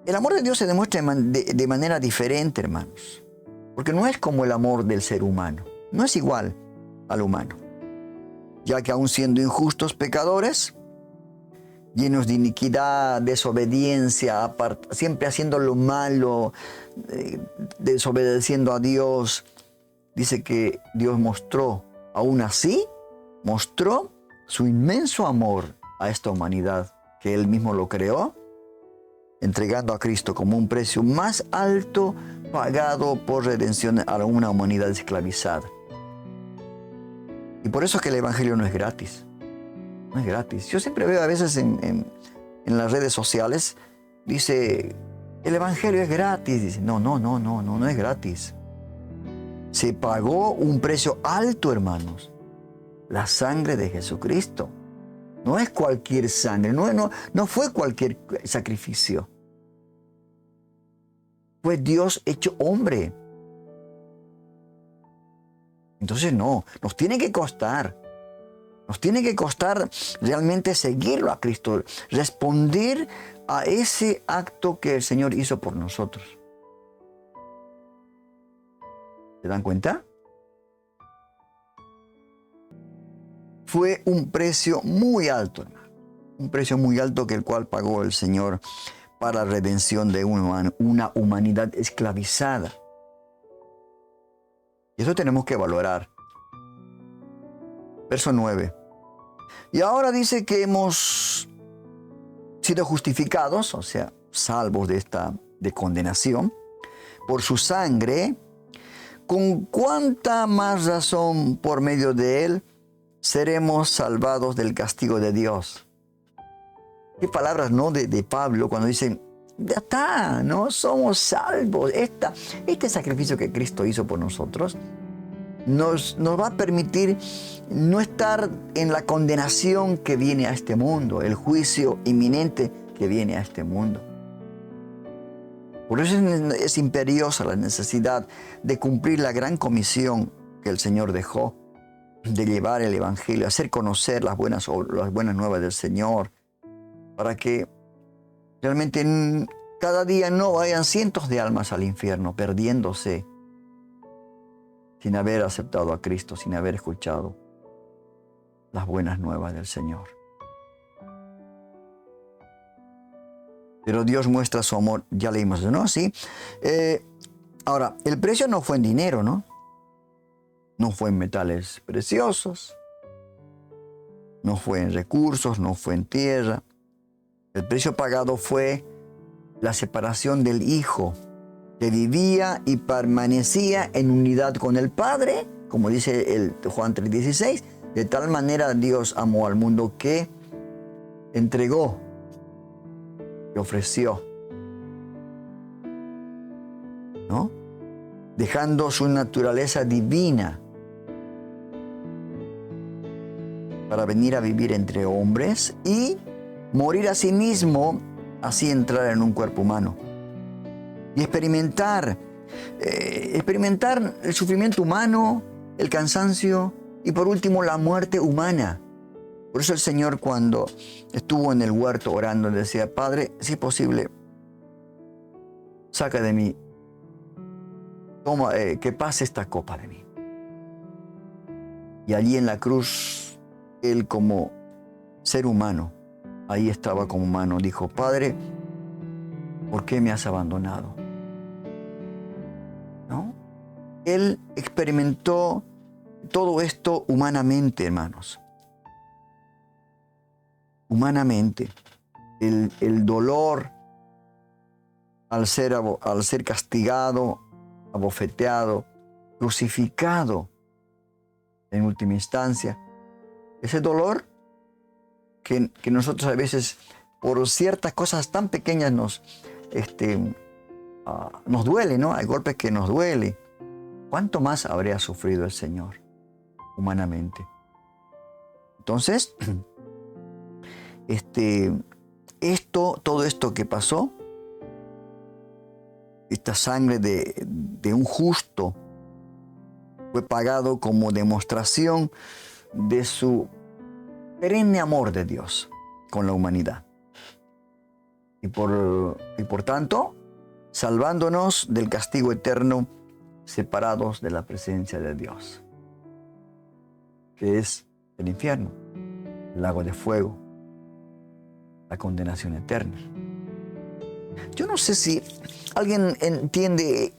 el amor de Dios se demuestra de manera diferente, hermanos. Porque no es como el amor del ser humano. No es igual al humano. Ya que aún siendo injustos pecadores, llenos de iniquidad, desobediencia, siempre haciendo lo malo, desobedeciendo a Dios, dice que Dios aún así, mostró su inmenso amor a esta humanidad, que Él mismo lo creó, entregando a Cristo como un precio más alto pagado por redención a una humanidad esclavizada. Y por eso es que el Evangelio no es gratis. No es gratis. Yo siempre veo a veces en las redes sociales, dice, el Evangelio es gratis. Dice, no es gratis. Se pagó un precio alto, hermanos. La sangre de Jesucristo. No es cualquier sangre, no fue cualquier sacrificio. Fue Dios hecho hombre. Entonces nos tiene que costar. Nos tiene que costar realmente seguirlo a Cristo, responder a ese acto que el Señor hizo por nosotros. ¿Se dan cuenta? Fue un precio muy alto, hermano. Un precio muy alto que el cual pagó el Señor para la redención de una humanidad esclavizada. Y eso tenemos que valorar. Verso 9. Y ahora dice que hemos sido justificados, o sea, salvos de condenación, por su sangre. ¿Con cuánta más razón por medio de él seremos salvados del castigo de Dios? Qué palabras, ¿no?, de Pablo cuando dicen, ya está, ¿no? Somos salvos. Este sacrificio que Cristo hizo por nosotros nos va a permitir no estar en la condenación que viene a este mundo, el juicio inminente que viene a este mundo. Por eso es imperiosa la necesidad de cumplir la gran comisión que el Señor dejó, de llevar el Evangelio, hacer conocer las buenas nuevas del Señor, para que realmente cada día no vayan cientos de almas al infierno, perdiéndose, sin haber aceptado a Cristo, sin haber escuchado las buenas nuevas del Señor. Pero Dios muestra su amor, ya leímos eso, ¿no? Sí. Ahora, el precio no fue en dinero, ¿no? No fue en metales preciosos, no fue en recursos, no fue en tierra. El precio pagado fue la separación del Hijo, que vivía y permanecía en unidad con el Padre, como dice el Juan 3:16. De tal manera Dios amó al mundo que entregó, que ofreció, ¿no? Dejando su naturaleza divina para venir a vivir entre hombres y morir a sí mismo, así entrar en un cuerpo humano y experimentar el sufrimiento humano, el cansancio y por último la muerte humana. Por eso el Señor, cuando estuvo en el huerto orando, decía: Padre, si es posible, saca de mí, toma, que pase esta copa de mí. Y allí en la cruz, Él como ser humano, ahí estaba como humano, dijo: Padre, ¿por qué me has abandonado? ¿No? Él experimentó todo esto humanamente, hermanos. Humanamente. El dolor al ser castigado, abofeteado, crucificado en última instancia. Ese dolor que nosotros a veces por ciertas cosas tan pequeñas nos duele, ¿no? Hay golpes que nos duele. ¿Cuánto más habría sufrido el Señor humanamente? Entonces, todo esto que pasó, esta sangre de un justo, fue pagado como demostración de su perenne amor de Dios con la humanidad. Y por tanto, salvándonos del castigo eterno, separados de la presencia de Dios, que es el infierno, el lago de fuego, la condenación eterna. Yo no sé si alguien entiende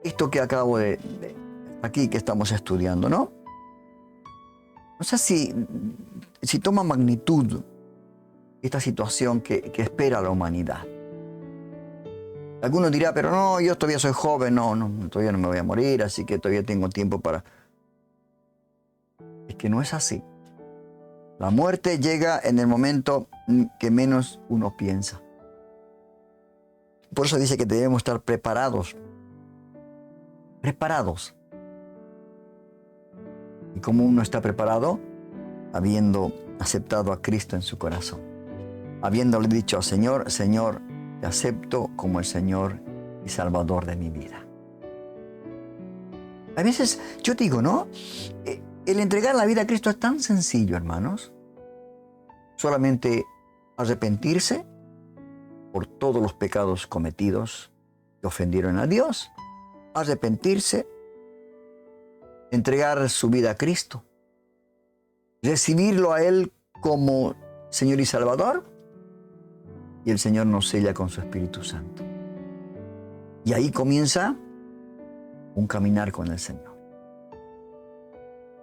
esto que acabo aquí que estamos estudiando, ¿no? No sé si toma magnitud esta situación que espera la humanidad. Alguno dirá: pero no, yo todavía soy joven, no, todavía no me voy a morir, así que todavía tengo tiempo para... Es que no es así. La muerte llega en el momento que menos uno piensa. Por eso dice que debemos estar preparados. Preparados. ¿Y cómo uno está preparado? Habiendo aceptado a Cristo en su corazón. Habiéndole dicho: Señor, Señor, te acepto como el Señor y Salvador de mi vida. A veces yo digo, ¿no? El entregar la vida a Cristo es tan sencillo, hermanos. Solamente arrepentirse por todos los pecados cometidos que ofendieron a Dios. Arrepentirse, entregar su vida a Cristo, recibirlo a Él como Señor y Salvador, y el Señor nos sella con su Espíritu Santo. Y ahí comienza un caminar con el Señor.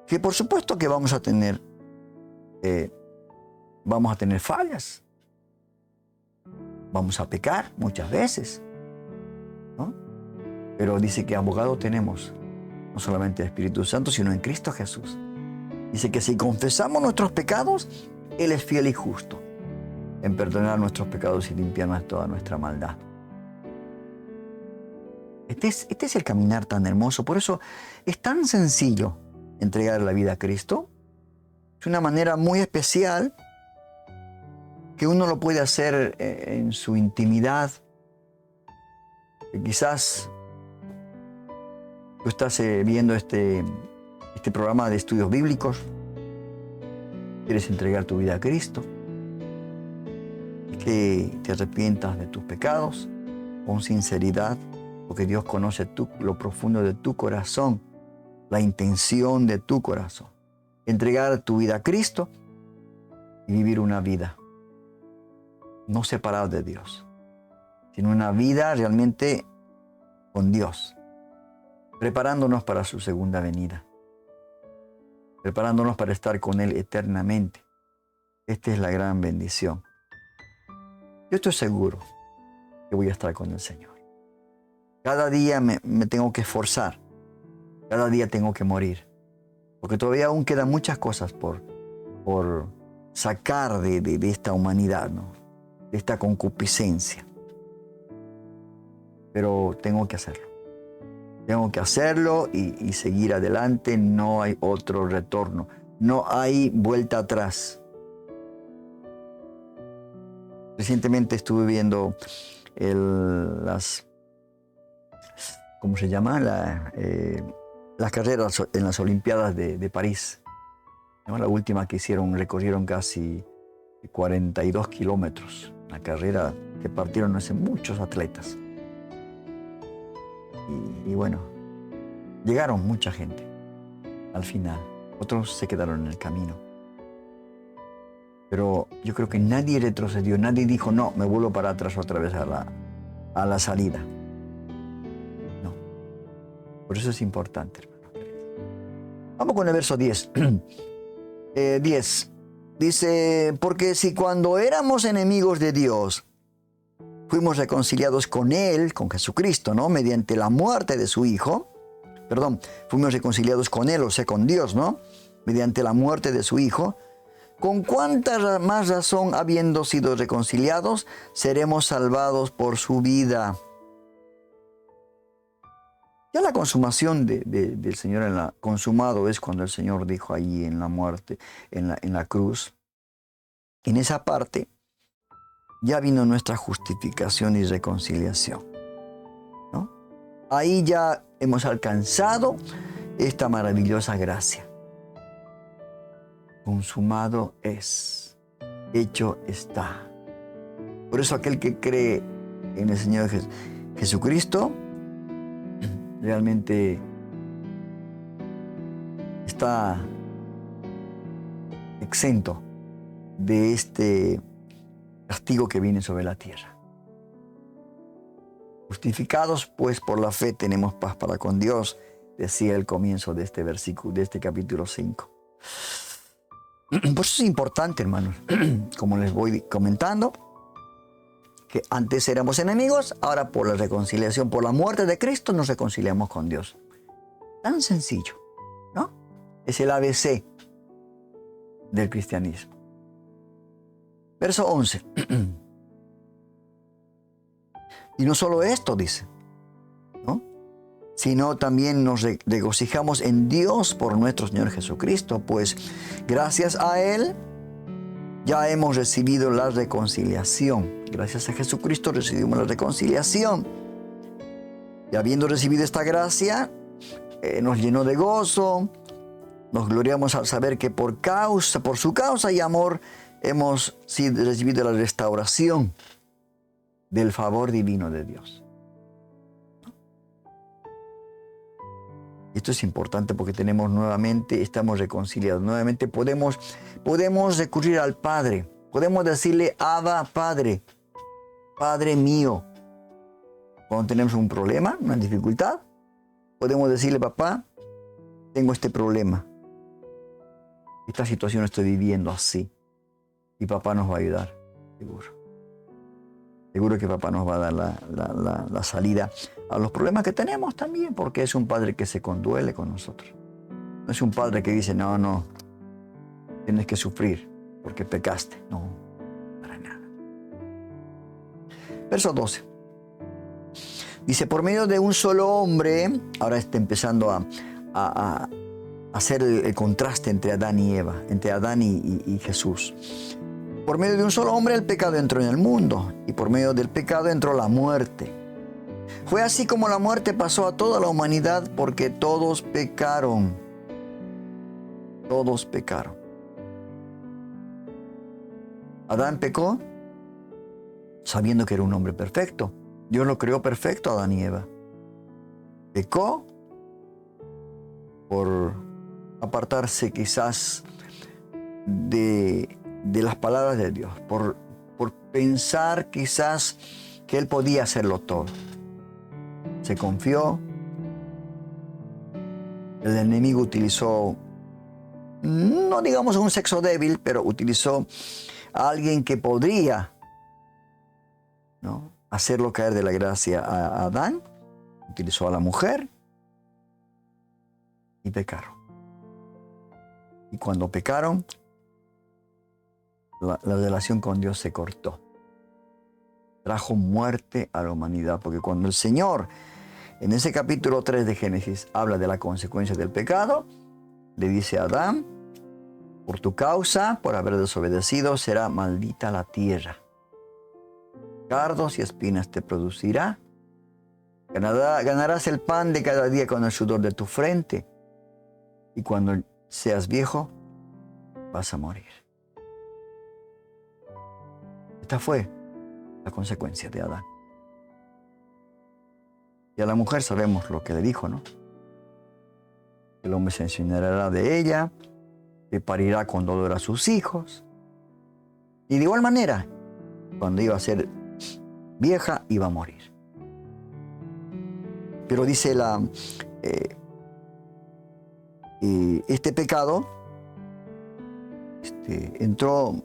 Que por supuesto que vamos a tener fallas. Vamos a pecar muchas veces, ¿no? Pero dice que abogado tenemos, no solamente el Espíritu Santo, sino en Cristo Jesús. Dice que si confesamos nuestros pecados, Él es fiel y justo en perdonar nuestros pecados y limpiarnos de toda nuestra maldad. Este es el caminar tan hermoso. Por eso es tan sencillo entregar la vida a Cristo. Es una manera muy especial que uno lo puede hacer en su intimidad. Quizás tú estás viendo este programa de estudios bíblicos, quieres entregar tu vida a Cristo, que te arrepientas de tus pecados con sinceridad, porque Dios conoce lo profundo de tu corazón, la intención de tu corazón. Entregar tu vida a Cristo y vivir una vida no separada de Dios, sino una vida realmente con Dios, preparándonos para su segunda venida, preparándonos para estar con Él eternamente. Esta es la gran bendición. yo estoy seguro que voy a estar con el Señor. Cada día me tengo que esforzar. Cada día tengo que morir. Porque todavía aún quedan muchas cosas por sacar de esta humanidad, ¿no? De esta concupiscencia. Pero tengo que hacerlo. Tengo que hacerlo y seguir adelante. No hay otro retorno. No hay vuelta atrás. Recientemente estuve viendo ¿cómo se llama? Las carreras en las Olimpiadas de París. ¿No? La última que hicieron, recorrieron casi 42 kilómetros. Una carrera que partieron hace muchos atletas. Y bueno, llegaron mucha gente al final. Otros se quedaron en el camino. Pero yo creo que nadie retrocedió, nadie dijo, no, me vuelvo para atrás otra vez a la salida. No. Por eso es importante, hermano. Vamos con el verso 10. 10. Dice, porque si cuando éramos enemigos de Dios, fuimos reconciliados con Él, con Jesucristo, ¿no? Mediante la muerte de su Hijo. Perdón, fuimos reconciliados con Él, o sea, con Dios, ¿no? Mediante la muerte de su Hijo. ¿Con cuánta más razón, habiendo sido reconciliados, seremos salvados por su vida? Ya la consumación del Señor, consumado es cuando el Señor dijo allí en la muerte, en la cruz. En esa parte ya vino nuestra justificación y reconciliación, ¿no? Ahí ya hemos alcanzado esta maravillosa gracia. Consumado es, hecho está. Por eso aquel que cree en el Señor Jesucristo realmente está exento de este castigo que viene sobre la tierra. Justificados pues por la fe tenemos paz para con Dios, decía el comienzo de este versículo, de este capítulo 5. Por eso es importante, hermanos, como les voy comentando, que antes éramos enemigos, ahora por la reconciliación, por la muerte de Cristo, nos reconciliamos con Dios. Tan sencillo, ¿no? Es el ABC del cristianismo. Verso 11. Y no solo esto, dice, ¿no? Sino también nos regocijamos en Dios por nuestro Señor Jesucristo, pues gracias a Él ya hemos recibido la reconciliación. Gracias a Jesucristo recibimos la reconciliación. Y habiendo recibido esta gracia, nos llenó de gozo, nos gloriamos al saber que por su causa y amor, hemos recibido la restauración del favor divino de Dios. Esto es importante porque estamos reconciliados. Nuevamente podemos recurrir al Padre. Podemos decirle, Abba, Padre, Padre mío. Cuando tenemos un problema, una dificultad, podemos decirle, papá, tengo este problema. Esta situación estoy viviendo así. Y papá nos va a ayudar, seguro. Seguro que papá nos va a dar la salida a los problemas que tenemos también, porque es un padre que se conduele con nosotros. No es un padre que dice, no, tienes que sufrir porque pecaste. No, para nada. Verso 12. Dice, por medio de un solo hombre, ahora está empezando a hacer el contraste entre Adán y Eva, entre Adán y Jesús. Por medio de un solo hombre el pecado entró en el mundo, y por medio del pecado entró la muerte. Fue así como la muerte pasó a toda la humanidad, porque todos pecaron. Todos pecaron. Adán pecó sabiendo que era un hombre perfecto. Dios lo creó perfecto a Adán y Eva. Pecó por apartarse quizás de las palabras de Dios, por pensar quizás que él podía hacerlo todo. Se confió. El enemigo utilizó, no digamos un sexo débil, pero utilizó a alguien que podría ¿no? Hacerlo caer de la gracia a Adán, utilizó a la mujer y pecaron. Y cuando pecaron, la relación con Dios se cortó. Trajo muerte a la humanidad, porque cuando el Señor, en ese capítulo 3 de Génesis, habla de la consecuencia del pecado, le dice a Adán: por tu causa, por haber desobedecido, será maldita la tierra. Cardos y espinas te producirá. Ganarás el pan de cada día con el sudor de tu frente. Y cuando seas viejo, vas a morir. Esta fue la consecuencia de Adán. Y a la mujer sabemos lo que le dijo, ¿no? El hombre se enseñará de ella, le parirá con dolor a sus hijos. Y de igual manera, cuando iba a ser vieja, iba a morir. Pero dice este pecado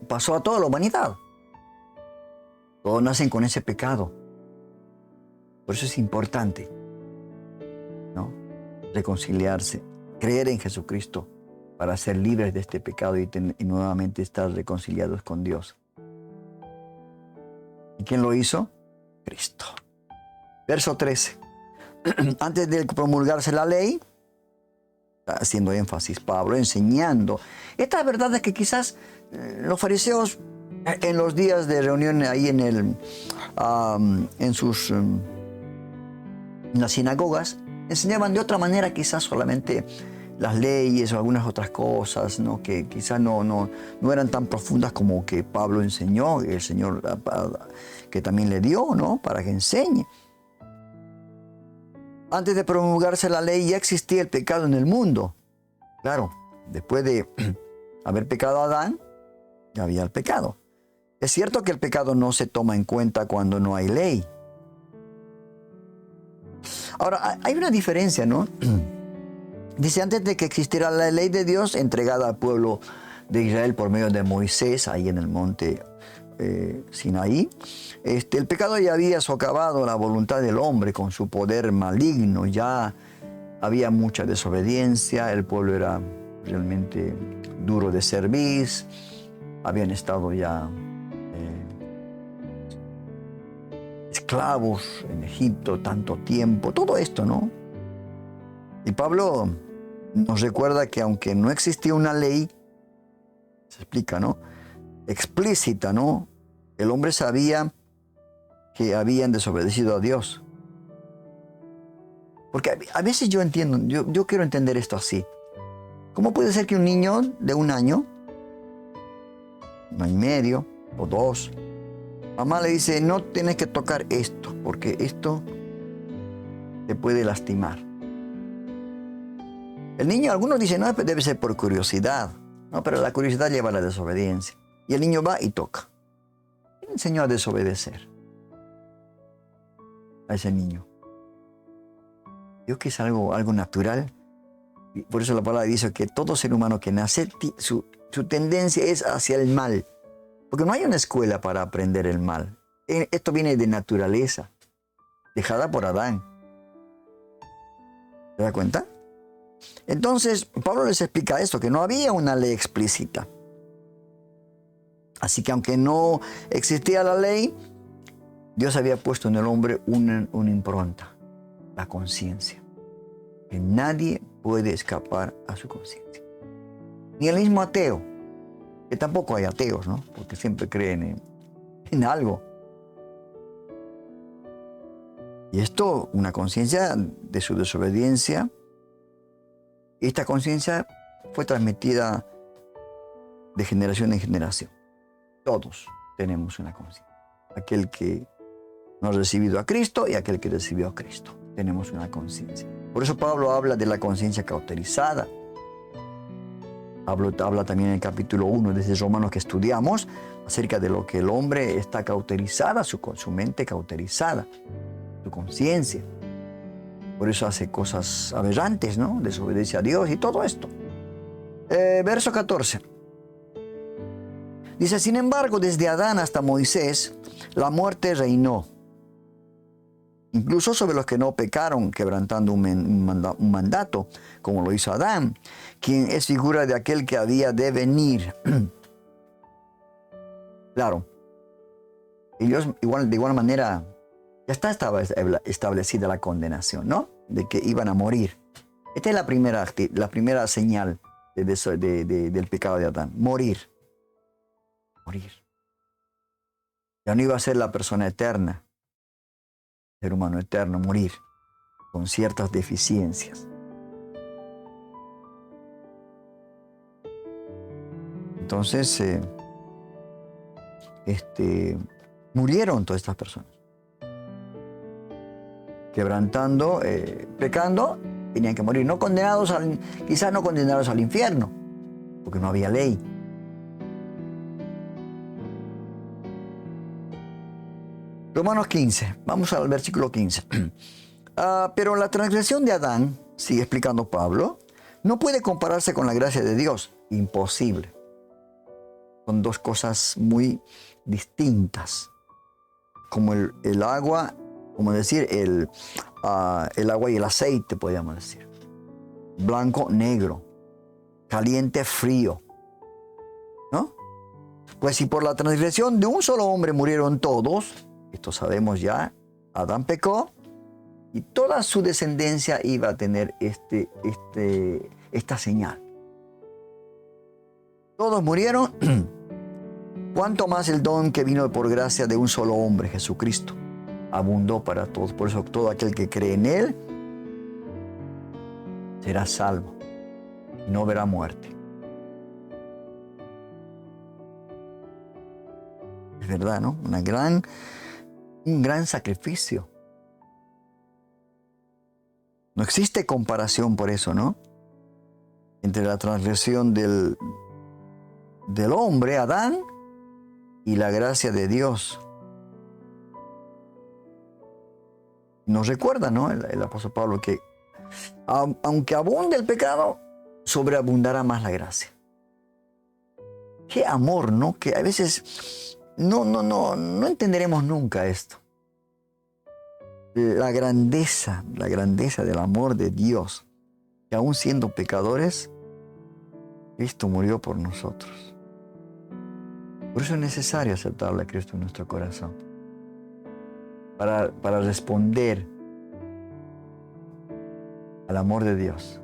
pasó a toda la humanidad. Todos nacen con ese pecado. Por eso es importante, ¿no?, reconciliarse, creer en Jesucristo para ser libres de este pecado y nuevamente estar reconciliados con Dios. ¿Y quién lo hizo? Cristo. Verso 13. Antes de promulgarse la ley, está haciendo énfasis Pablo, enseñando estas verdades que quizás los fariseos en los días de reunión ahí en las sinagogas enseñaban de otra manera, quizás solamente las leyes o algunas otras cosas, ¿no?, que quizás no eran tan profundas como que Pablo enseñó, el Señor que también le dio, ¿no?, para que enseñe. Antes de promulgarse la ley ya existía el pecado en el mundo. Claro, después de haber pecado Adán, ya había el pecado. Es cierto que el pecado no se toma en cuenta cuando no hay ley. Ahora, hay una diferencia, ¿no? Dice, antes de que existiera la ley de Dios entregada al pueblo de Israel por medio de Moisés, ahí en el monte Sinaí, el pecado ya había socavado la voluntad del hombre con su poder maligno. Ya había mucha desobediencia, el pueblo era realmente duro de cerviz, habían estado ya esclavos en Egipto tanto tiempo, todo esto, ¿no? Y Pablo nos recuerda que aunque no existía una ley, se explica, ¿no?, explícita, ¿no?, el hombre sabía que habían desobedecido a Dios. Porque a veces yo entiendo, yo quiero entender esto así. ¿Cómo puede ser que un niño de 1 año, 1 año y medio o 2, mamá le dice, no tienes que tocar esto, porque esto te puede lastimar? El niño, algunos dicen, no, debe ser por curiosidad. No, pero la curiosidad lleva a la desobediencia. Y el niño va y toca. ¿Quién enseñó a desobedecer a ese niño? Dios, que es algo natural. Y por eso la palabra dice que todo ser humano que nace, su tendencia es hacia el mal. Porque no hay una escuela para aprender el mal. Esto viene de naturaleza, dejada por Adán. ¿Se da cuenta? Entonces, Pablo les explica esto, que no había una ley explícita. Así que aunque no existía la ley, Dios había puesto en el hombre una impronta, la conciencia. Que nadie puede escapar a su conciencia. Ni el mismo ateo, que tampoco hay ateos, ¿no?, porque siempre creen en algo. Y esto, una conciencia de su desobediencia. Esta conciencia fue transmitida de generación en generación. Todos tenemos una conciencia. Aquel que no ha recibido a Cristo y aquel que recibió a Cristo. Tenemos una conciencia. Por eso Pablo habla de la conciencia cauterizada. Habla también en el capítulo 1 de ese Romanos que estudiamos acerca de lo que el hombre está cauterizada, su mente cauterizada, su conciencia. Por eso hace cosas aberrantes, ¿no? Desobedece a Dios y todo esto. Verso 14. Dice, sin embargo, desde Adán hasta Moisés, la muerte reinó. Incluso sobre los que no pecaron, quebrantando un mandato, como lo hizo Adán, quien es figura de aquel que había de venir. Claro, ellos de igual manera, ya estaba establecida la condenación, ¿no? De que iban a morir. Esta es la primera señal del pecado de Adán. Morir. Morir. Ya no iba a ser la persona eterna, ser humano eterno, morir con ciertas deficiencias. Entonces, murieron todas estas personas. Quebrantando, pecando, tenían que morir. No condenados quizás no condenados al infierno, porque no había ley. Romanos 15, vamos al versículo 15. Pero la transgresión de Adán, sigue explicando Pablo, no puede compararse con la gracia de Dios. Imposible. Son dos cosas muy distintas. Como el agua, como decir, el agua y el aceite, podríamos decir. Blanco, negro. Caliente, frío. ¿No? Pues si por la transgresión de un solo hombre murieron todos, esto sabemos ya, Adán pecó y toda su descendencia iba a tener esta señal. Todos murieron, cuanto más el don que vino por gracia de un solo hombre, Jesucristo, abundó para todos. Por eso todo aquel que cree en Él será salvo y no verá muerte. Es verdad, ¿no? Un gran sacrificio. No existe comparación por eso, ¿no? Entre la transgresión del hombre, Adán, y la gracia de Dios. Nos recuerda, ¿no? El apóstol Pablo que aunque abunde el pecado, sobreabundará más la gracia. Qué amor, ¿no? Que a veces no entenderemos nunca esto. La grandeza del amor de Dios, que aún siendo pecadores, Cristo murió por nosotros. Por eso es necesario aceptarle a Cristo en nuestro corazón. Para responder al amor de Dios.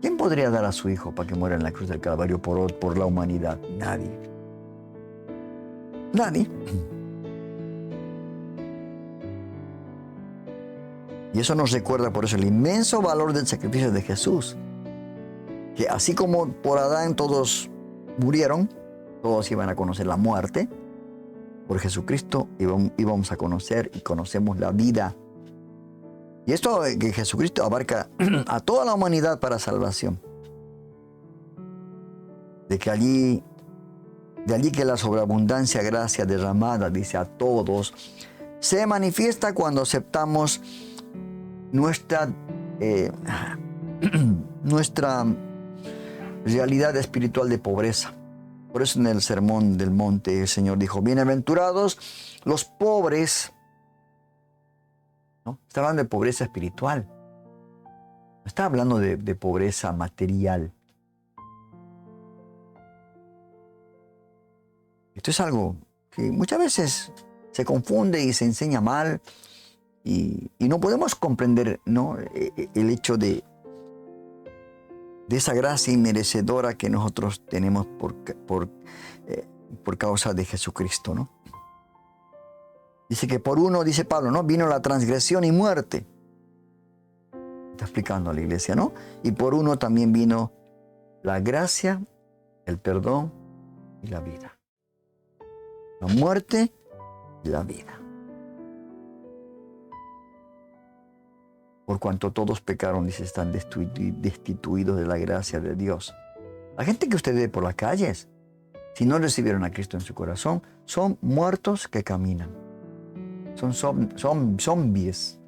¿Quién podría dar a su Hijo para que muera en la cruz del Calvario por la humanidad? Nadie. Nadie. Y eso nos recuerda por eso el inmenso valor del sacrificio de Jesús. Que así como por Adán todos murieron, todos iban a conocer la muerte, por Jesucristo íbamos a conocer y conocemos la vida. Y esto que Jesucristo abarca a toda la humanidad para salvación. De allí que la sobreabundancia gracia derramada, dice, a todos, se manifiesta cuando aceptamos nuestra realidad espiritual de pobreza. Por eso en el Sermón del Monte el Señor dijo, bienaventurados los pobres, ¿no? Está hablando de pobreza espiritual. No está hablando de pobreza material. Esto es algo que muchas veces se confunde y se enseña mal y no podemos comprender, ¿no? El hecho de esa gracia inmerecedora que nosotros tenemos por causa de Jesucristo, ¿no? Dice que por uno, dice Pablo, ¿no? Vino la transgresión y muerte. Está explicando a la iglesia, ¿no? Y por uno también vino la gracia, el perdón y la vida. La muerte y la vida. Por cuanto todos pecaron, dice, están destituidos de la gracia de Dios. La gente que usted ve por las calles, si no recibieron a Cristo en su corazón, son muertos que caminan. Son zombies.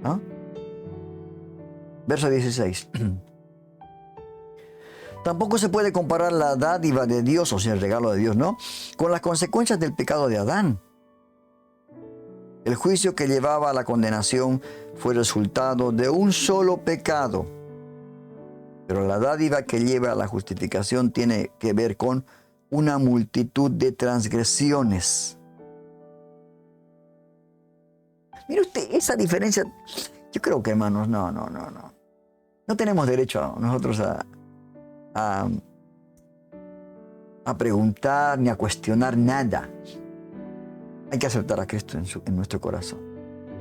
¿Ah? Verso 16. Tampoco se puede comparar la dádiva de Dios, o sea, el regalo de Dios, ¿no?, con las consecuencias del pecado de Adán. El juicio que llevaba a la condenación fue resultado de un solo pecado. Pero la dádiva que lleva a la justificación tiene que ver con una multitud de transgresiones. Mire usted, esa diferencia, yo creo que, hermanos, no. No tenemos derecho nosotros a preguntar ni a cuestionar nada. Hay que aceptar a Cristo en nuestro corazón.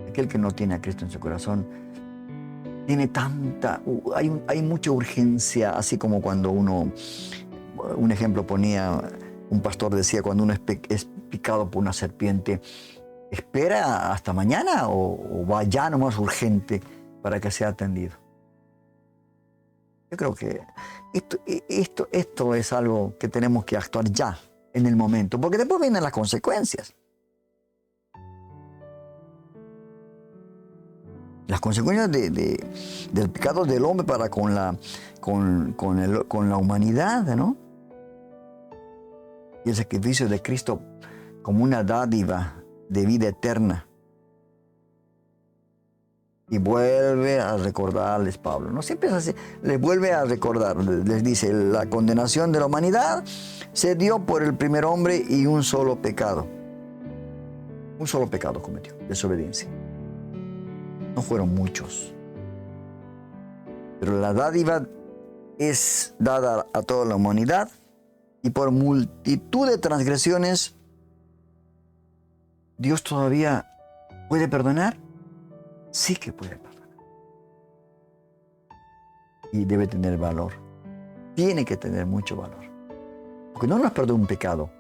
Aquel que no tiene a Cristo en su corazón tiene hay mucha urgencia, así como cuando un ejemplo ponía, un pastor decía, cuando uno es picado por una serpiente, ¿espera hasta mañana o va ya nomás urgente para que sea atendido? Yo creo que esto es algo que tenemos que actuar ya, en el momento, porque después vienen las consecuencias. Las consecuencias del pecado del hombre para con la humanidad, ¿no? Y el sacrificio de Cristo como una dádiva de vida eterna. Y vuelve a recordarles, Pablo, ¿no? Siempre es así, les vuelve a recordar, les dice, la condenación de la humanidad se dio por el primer hombre y un solo pecado. Un solo pecado cometió, desobediencia. No fueron muchos. Pero la dádiva es dada a toda la humanidad y por multitud de transgresiones, ¿Dios todavía puede perdonar? Sí que puede perdonar. Y debe tener valor. Tiene que tener mucho valor. Porque no nos perdona un pecado.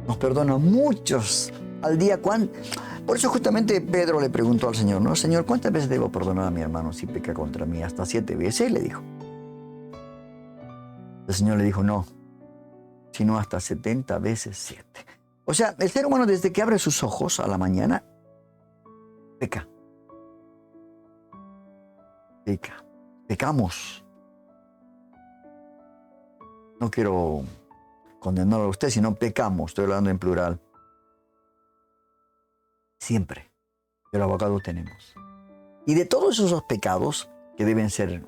Nos perdona muchos al día. Por eso justamente Pedro le preguntó al Señor, ¿no? Señor, ¿cuántas veces debo perdonar a mi hermano si peca contra mí? Hasta 7 veces, le dijo. El Señor le dijo, no, sino hasta 70 veces 7. O sea, el ser humano desde que abre sus ojos a la mañana, peca. Pecamos. No quiero condenarlo a usted, sino pecamos, estoy hablando en plural. Siempre. Pero abogado tenemos. Y de todos esos pecados, que deben ser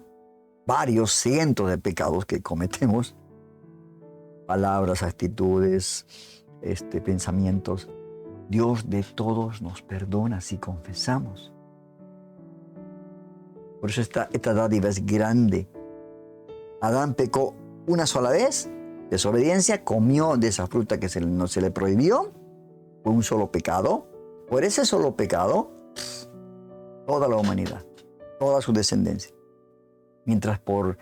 varios cientos de pecados que cometemos, palabras, actitudes, pensamientos, Dios de todos nos perdona si confesamos. Por eso esta dádiva es grande. Adán pecó una sola vez, desobediencia, comió de esa fruta que no se le prohibió, fue un solo pecado. Por ese solo pecado, toda la humanidad, toda su descendencia. Mientras por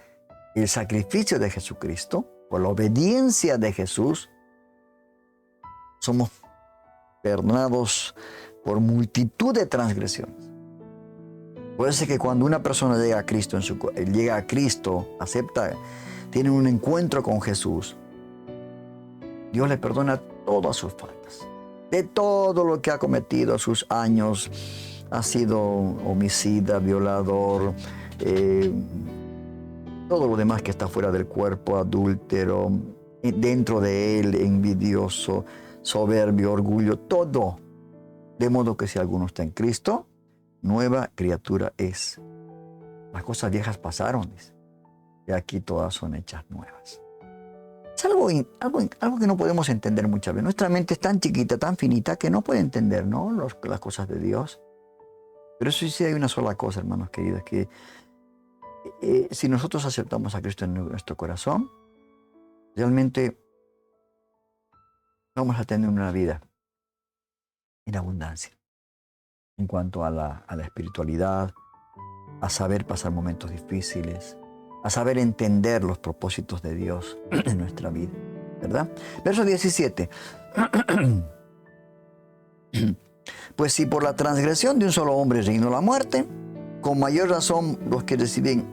el sacrificio de Jesucristo, por la obediencia de Jesús, somos perdonados por multitud de transgresiones. Puede ser que cuando una persona llega a Cristo, acepta, tiene un encuentro con Jesús, Dios le perdona todas sus faltas. De todo lo que ha cometido a sus años, ha sido homicida, violador, todo lo demás que está fuera del cuerpo, adúltero, dentro de él, envidioso, soberbio, orgullo, todo. De modo que si alguno está en Cristo, nueva criatura es. Las cosas viejas pasaron, dice, y aquí todas son hechas nuevas. Es algo que no podemos entender muchas veces. Nuestra mente es tan chiquita, tan finita, que no puede entender, ¿no?, las cosas de Dios. Pero eso sí hay una sola cosa, hermanos queridos, que si nosotros aceptamos a Cristo en nuestro corazón, realmente vamos a tener una vida en abundancia en cuanto a la espiritualidad, a saber pasar momentos difíciles, a saber entender los propósitos de Dios en nuestra vida, ¿verdad? Verso 17. Pues si por la transgresión de un solo hombre reinó la muerte, con mayor razón los que reciben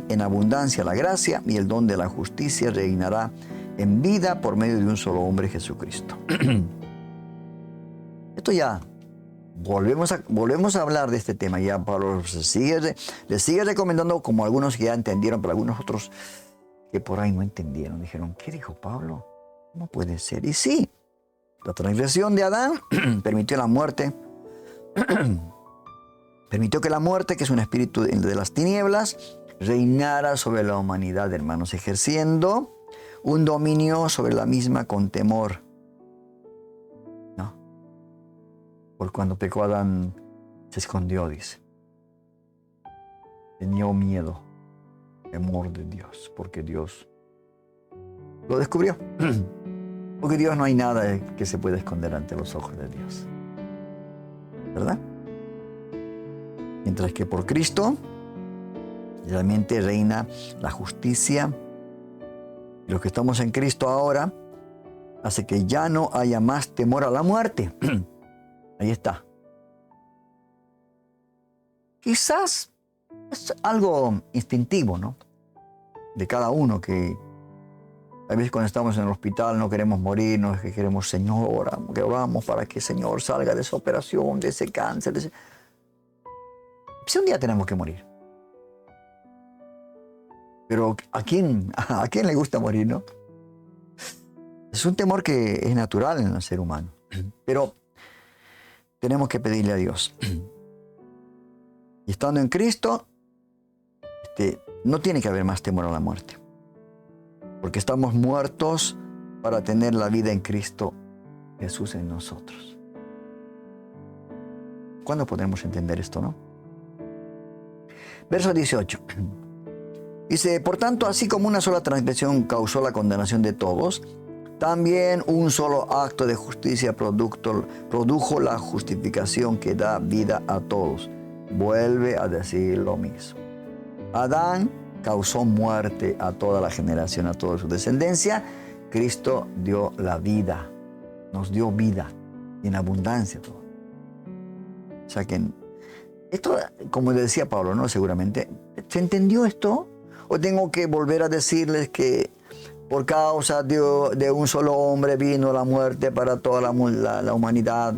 en abundancia la gracia y el don de la justicia reinará en vida por medio de un solo hombre, Jesucristo. Esto ya, volvemos a hablar de este tema. Ya Pablo le sigue recomendando, como algunos que ya entendieron, pero algunos otros que por ahí no entendieron. Dijeron, ¿qué dijo Pablo? ¿Cómo puede ser? Y sí, la transgresión de Adán permitió la muerte. Permitió que la muerte, que es un espíritu de las tinieblas, reinara sobre la humanidad, hermanos, ejerciendo un dominio sobre la misma con temor. ¿No? Por cuando pecó Adán, se escondió, dice. Tenía miedo, temor de Dios, porque Dios lo descubrió. Porque Dios no hay nada que se pueda esconder ante los ojos de Dios. ¿Verdad? Mientras que por Cristo realmente reina la justicia. Los que estamos en Cristo ahora hace que ya no haya más temor a la muerte. Ahí está. Quizás es algo instintivo, ¿no? De cada uno, que a veces cuando estamos en el hospital no queremos morirnos, que queremos, Señor, que oramos para que el Señor salga de esa operación, de ese cáncer, Si un día tenemos que morir. Pero ¿a quién le gusta morir, no? Es un temor que es natural en el ser humano. Pero tenemos que pedirle a Dios. Y estando en Cristo, no tiene que haber más temor a la muerte. Porque estamos muertos para tener la vida en Cristo Jesús en nosotros. ¿Cuándo podremos entender esto, no? Verso 18. Dice, por tanto, así como una sola transgresión causó la condenación de todos, también un solo acto de justicia produjo la justificación que da vida a todos. Vuelve a decir lo mismo. Adán causó muerte a toda la generación, a toda su descendencia. Cristo dio la vida, nos dio vida en abundancia. Todo. O sea que esto, como decía Pablo, ¿no? Seguramente, ¿se entendió esto? ¿O tengo que volver a decirles que por causa de un solo hombre vino la muerte para toda la humanidad,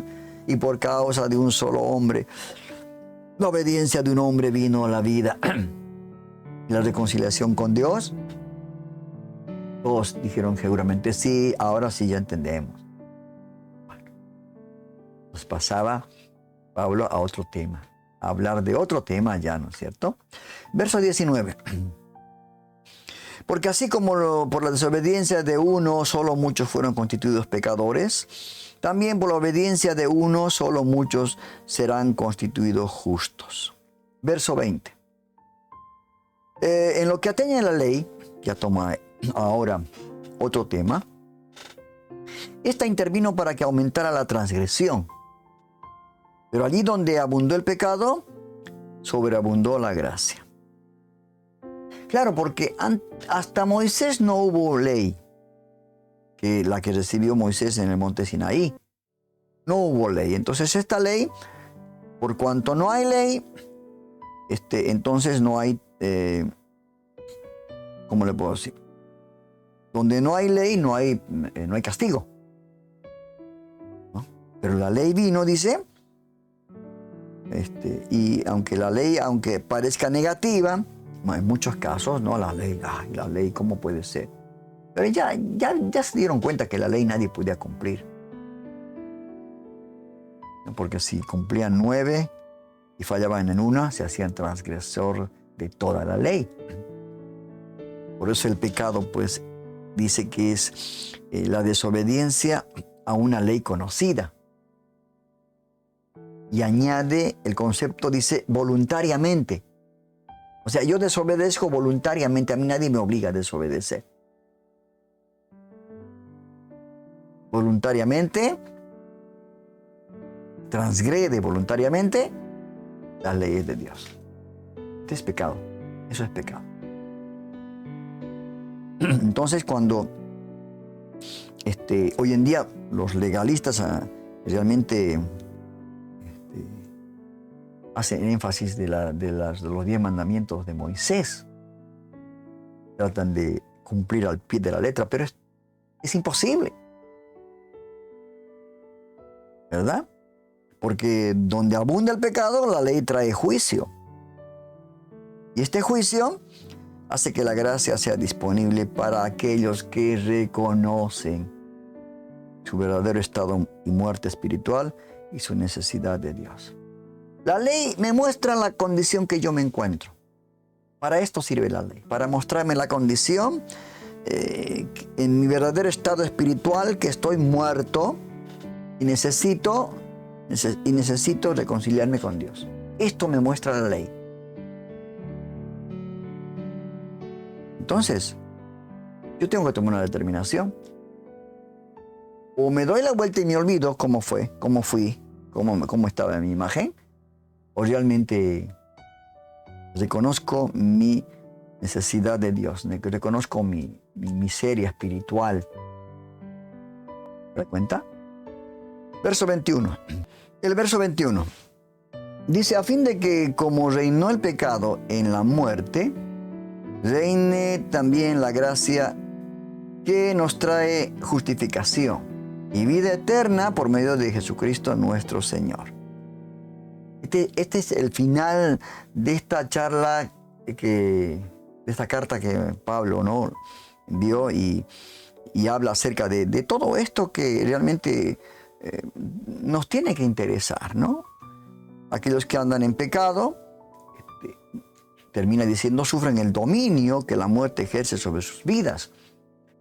y por causa de un solo hombre, la obediencia de un hombre vino la vida y la reconciliación con Dios? Todos dijeron seguramente sí, ahora sí ya entendemos. Bueno, nos pasaba Pablo a otro tema, a hablar de otro tema ya, ¿no es cierto? Verso 19. Porque así como por la desobediencia de uno solo muchos fueron constituidos pecadores, también por la obediencia de uno solo muchos serán constituidos justos. Verso 20. En lo que atañe a la ley, ya toma ahora otro tema, esta intervino para que aumentara la transgresión. Pero allí donde abundó el pecado, sobreabundó la gracia. Claro, porque hasta Moisés no hubo ley, que la que recibió Moisés en el monte Sinaí. No hubo ley. Entonces esta ley, por cuanto no hay ley, entonces no hay, ¿cómo le puedo decir? Donde no hay ley, no hay castigo, ¿no? Pero la ley vino, dice, y aunque la ley, aunque parezca negativa, en muchos casos, no, la ley, ¿cómo puede ser? Pero ya se dieron cuenta que la ley nadie podía cumplir. Porque si cumplían 9 y fallaban en una, se hacían transgresor de toda la ley. Por eso el pecado, pues, dice que es la desobediencia a una ley conocida. Y añade el concepto, dice, voluntariamente. O sea, yo desobedezco voluntariamente, a mí nadie me obliga a desobedecer. Voluntariamente, transgrede voluntariamente las leyes de Dios. Este es pecado, eso es pecado. Entonces, cuando hoy en día los legalistas realmente hacen énfasis de los 10 mandamientos de Moisés, tratan de cumplir al pie de la letra, pero es imposible, ¿verdad? Porque donde abunda el pecado, la ley trae juicio. Y este juicio hace que la gracia sea disponible para aquellos que reconocen su verdadero estado y muerte espiritual y su necesidad de Dios. La ley me muestra la condición que yo me encuentro. Para esto sirve la ley, para mostrarme la condición en mi verdadero estado espiritual, que estoy muerto y necesito reconciliarme con Dios. Esto me muestra la ley. Entonces, yo tengo que tomar una determinación. O me doy la vuelta y me olvido cómo fui, cómo estaba en mi imagen, o realmente reconozco mi necesidad de Dios, reconozco mi miseria espiritual. ¿Te das cuenta? Verso 21. El verso 21 dice: a fin de que como reinó el pecado en la muerte, reine también la gracia que nos trae justificación y vida eterna por medio de Jesucristo nuestro Señor. Este es el final de esta charla, de esta carta que Pablo, ¿no?, envió y habla acerca de todo esto que realmente nos tiene que interesar, ¿no? Aquellos que andan en pecado, termina diciendo, sufren el dominio que la muerte ejerce sobre sus vidas.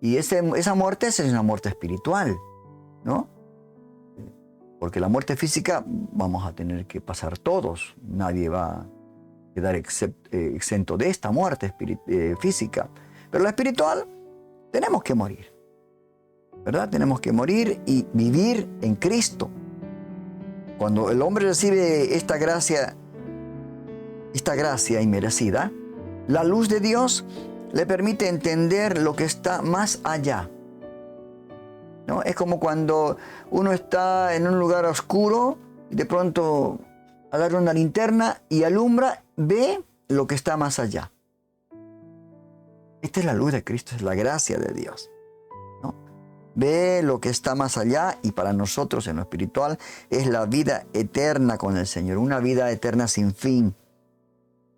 Y esa muerte es una muerte espiritual, ¿no? Porque la muerte física vamos a tener que pasar todos. Nadie va a quedar exento de esta muerte física. Pero la espiritual, tenemos que morir, ¿verdad? Tenemos que morir y vivir en Cristo. Cuando el hombre recibe esta gracia inmerecida, la luz de Dios le permite entender lo que está más allá, ¿no? Es como cuando uno está en un lugar oscuro y de pronto agarra una linterna y alumbra, ve lo que está más allá. Esta es la luz de Cristo, es la gracia de Dios, ¿no? Ve lo que está más allá, y para nosotros en lo espiritual es la vida eterna con el Señor, una vida eterna sin fin.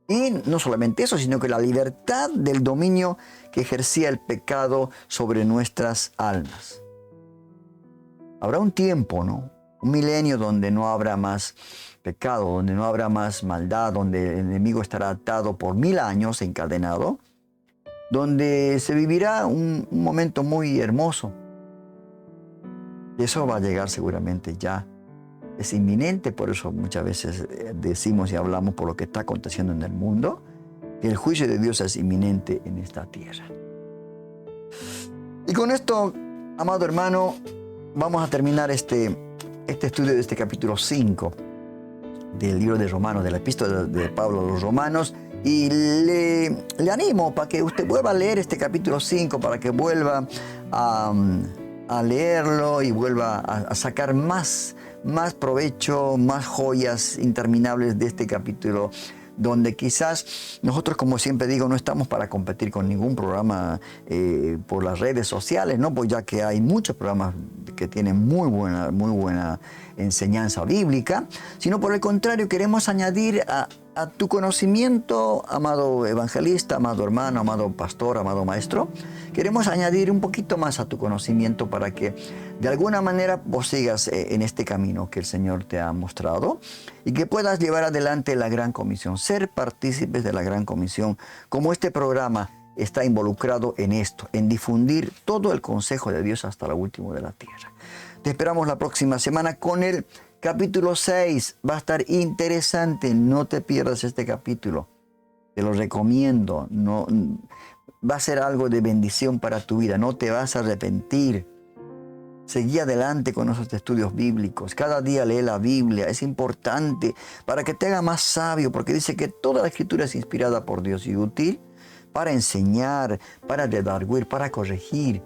Y no solamente eso, sino que la libertad del dominio que ejercía el pecado sobre nuestras almas. Habrá un tiempo, ¿no?, un milenio donde no habrá más pecado, donde no habrá más maldad, donde el enemigo estará atado por 1000 años, encadenado, donde se vivirá un momento muy hermoso. Y eso va a llegar seguramente ya. Es inminente, por eso muchas veces decimos y hablamos por lo que está aconteciendo en el mundo, que el juicio de Dios es inminente en esta tierra. Y con esto, amado hermano, vamos a terminar este estudio de este capítulo 5 del libro de Romanos, de la epístola de Pablo a los Romanos, y le animo para que usted vuelva a leer este capítulo 5, para que vuelva a leerlo y vuelva a sacar más provecho, más joyas interminables de este capítulo, donde quizás nosotros, como siempre digo, no estamos para competir con ningún programa por las redes sociales, ¿no? Pues ya que hay muchos programas que tienen muy buena enseñanza bíblica, sino por el contrario, queremos añadir a tu conocimiento, amado evangelista, amado hermano, amado pastor, amado maestro, queremos añadir un poquito más a tu conocimiento para que de alguna manera vos sigas en este camino que el Señor te ha mostrado y que puedas llevar adelante la Gran Comisión, ser partícipes de la Gran Comisión, como este programa está involucrado en esto, en difundir todo el consejo de Dios hasta lo último de la tierra. Te esperamos la próxima semana con el capítulo 6. Va a estar interesante, no te pierdas este capítulo. Te lo recomiendo. No, va a ser algo de bendición para tu vida, no te vas a arrepentir. Seguí adelante con esos estudios bíblicos. Cada día lee la Biblia. Es importante para que te haga más sabio, porque dice que toda la Escritura es inspirada por Dios y útil para enseñar, para redarguir, para corregir.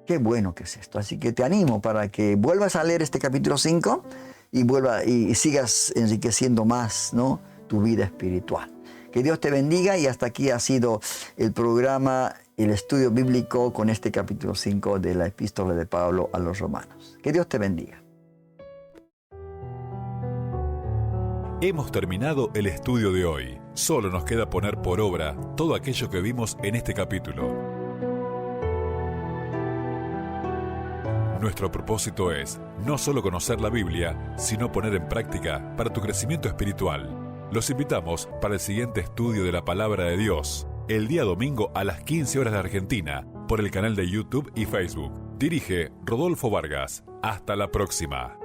Qué bueno que es esto. Así que te animo para que vuelvas a leer este capítulo 5 y sigas enriqueciendo más, ¿no?, tu vida espiritual. Que Dios te bendiga, y hasta aquí ha sido el programa, el estudio bíblico con este capítulo 5 de la epístola de Pablo a los Romanos. Que Dios te bendiga. Hemos terminado el estudio de hoy. Solo nos queda poner por obra todo aquello que vimos en este capítulo. Nuestro propósito es no solo conocer la Biblia, sino poner en práctica para tu crecimiento espiritual. Los invitamos para el siguiente estudio de la Palabra de Dios, el día domingo a las 15 horas de Argentina, por el canal de YouTube y Facebook. Dirige Rodolfo Vargas. Hasta la próxima.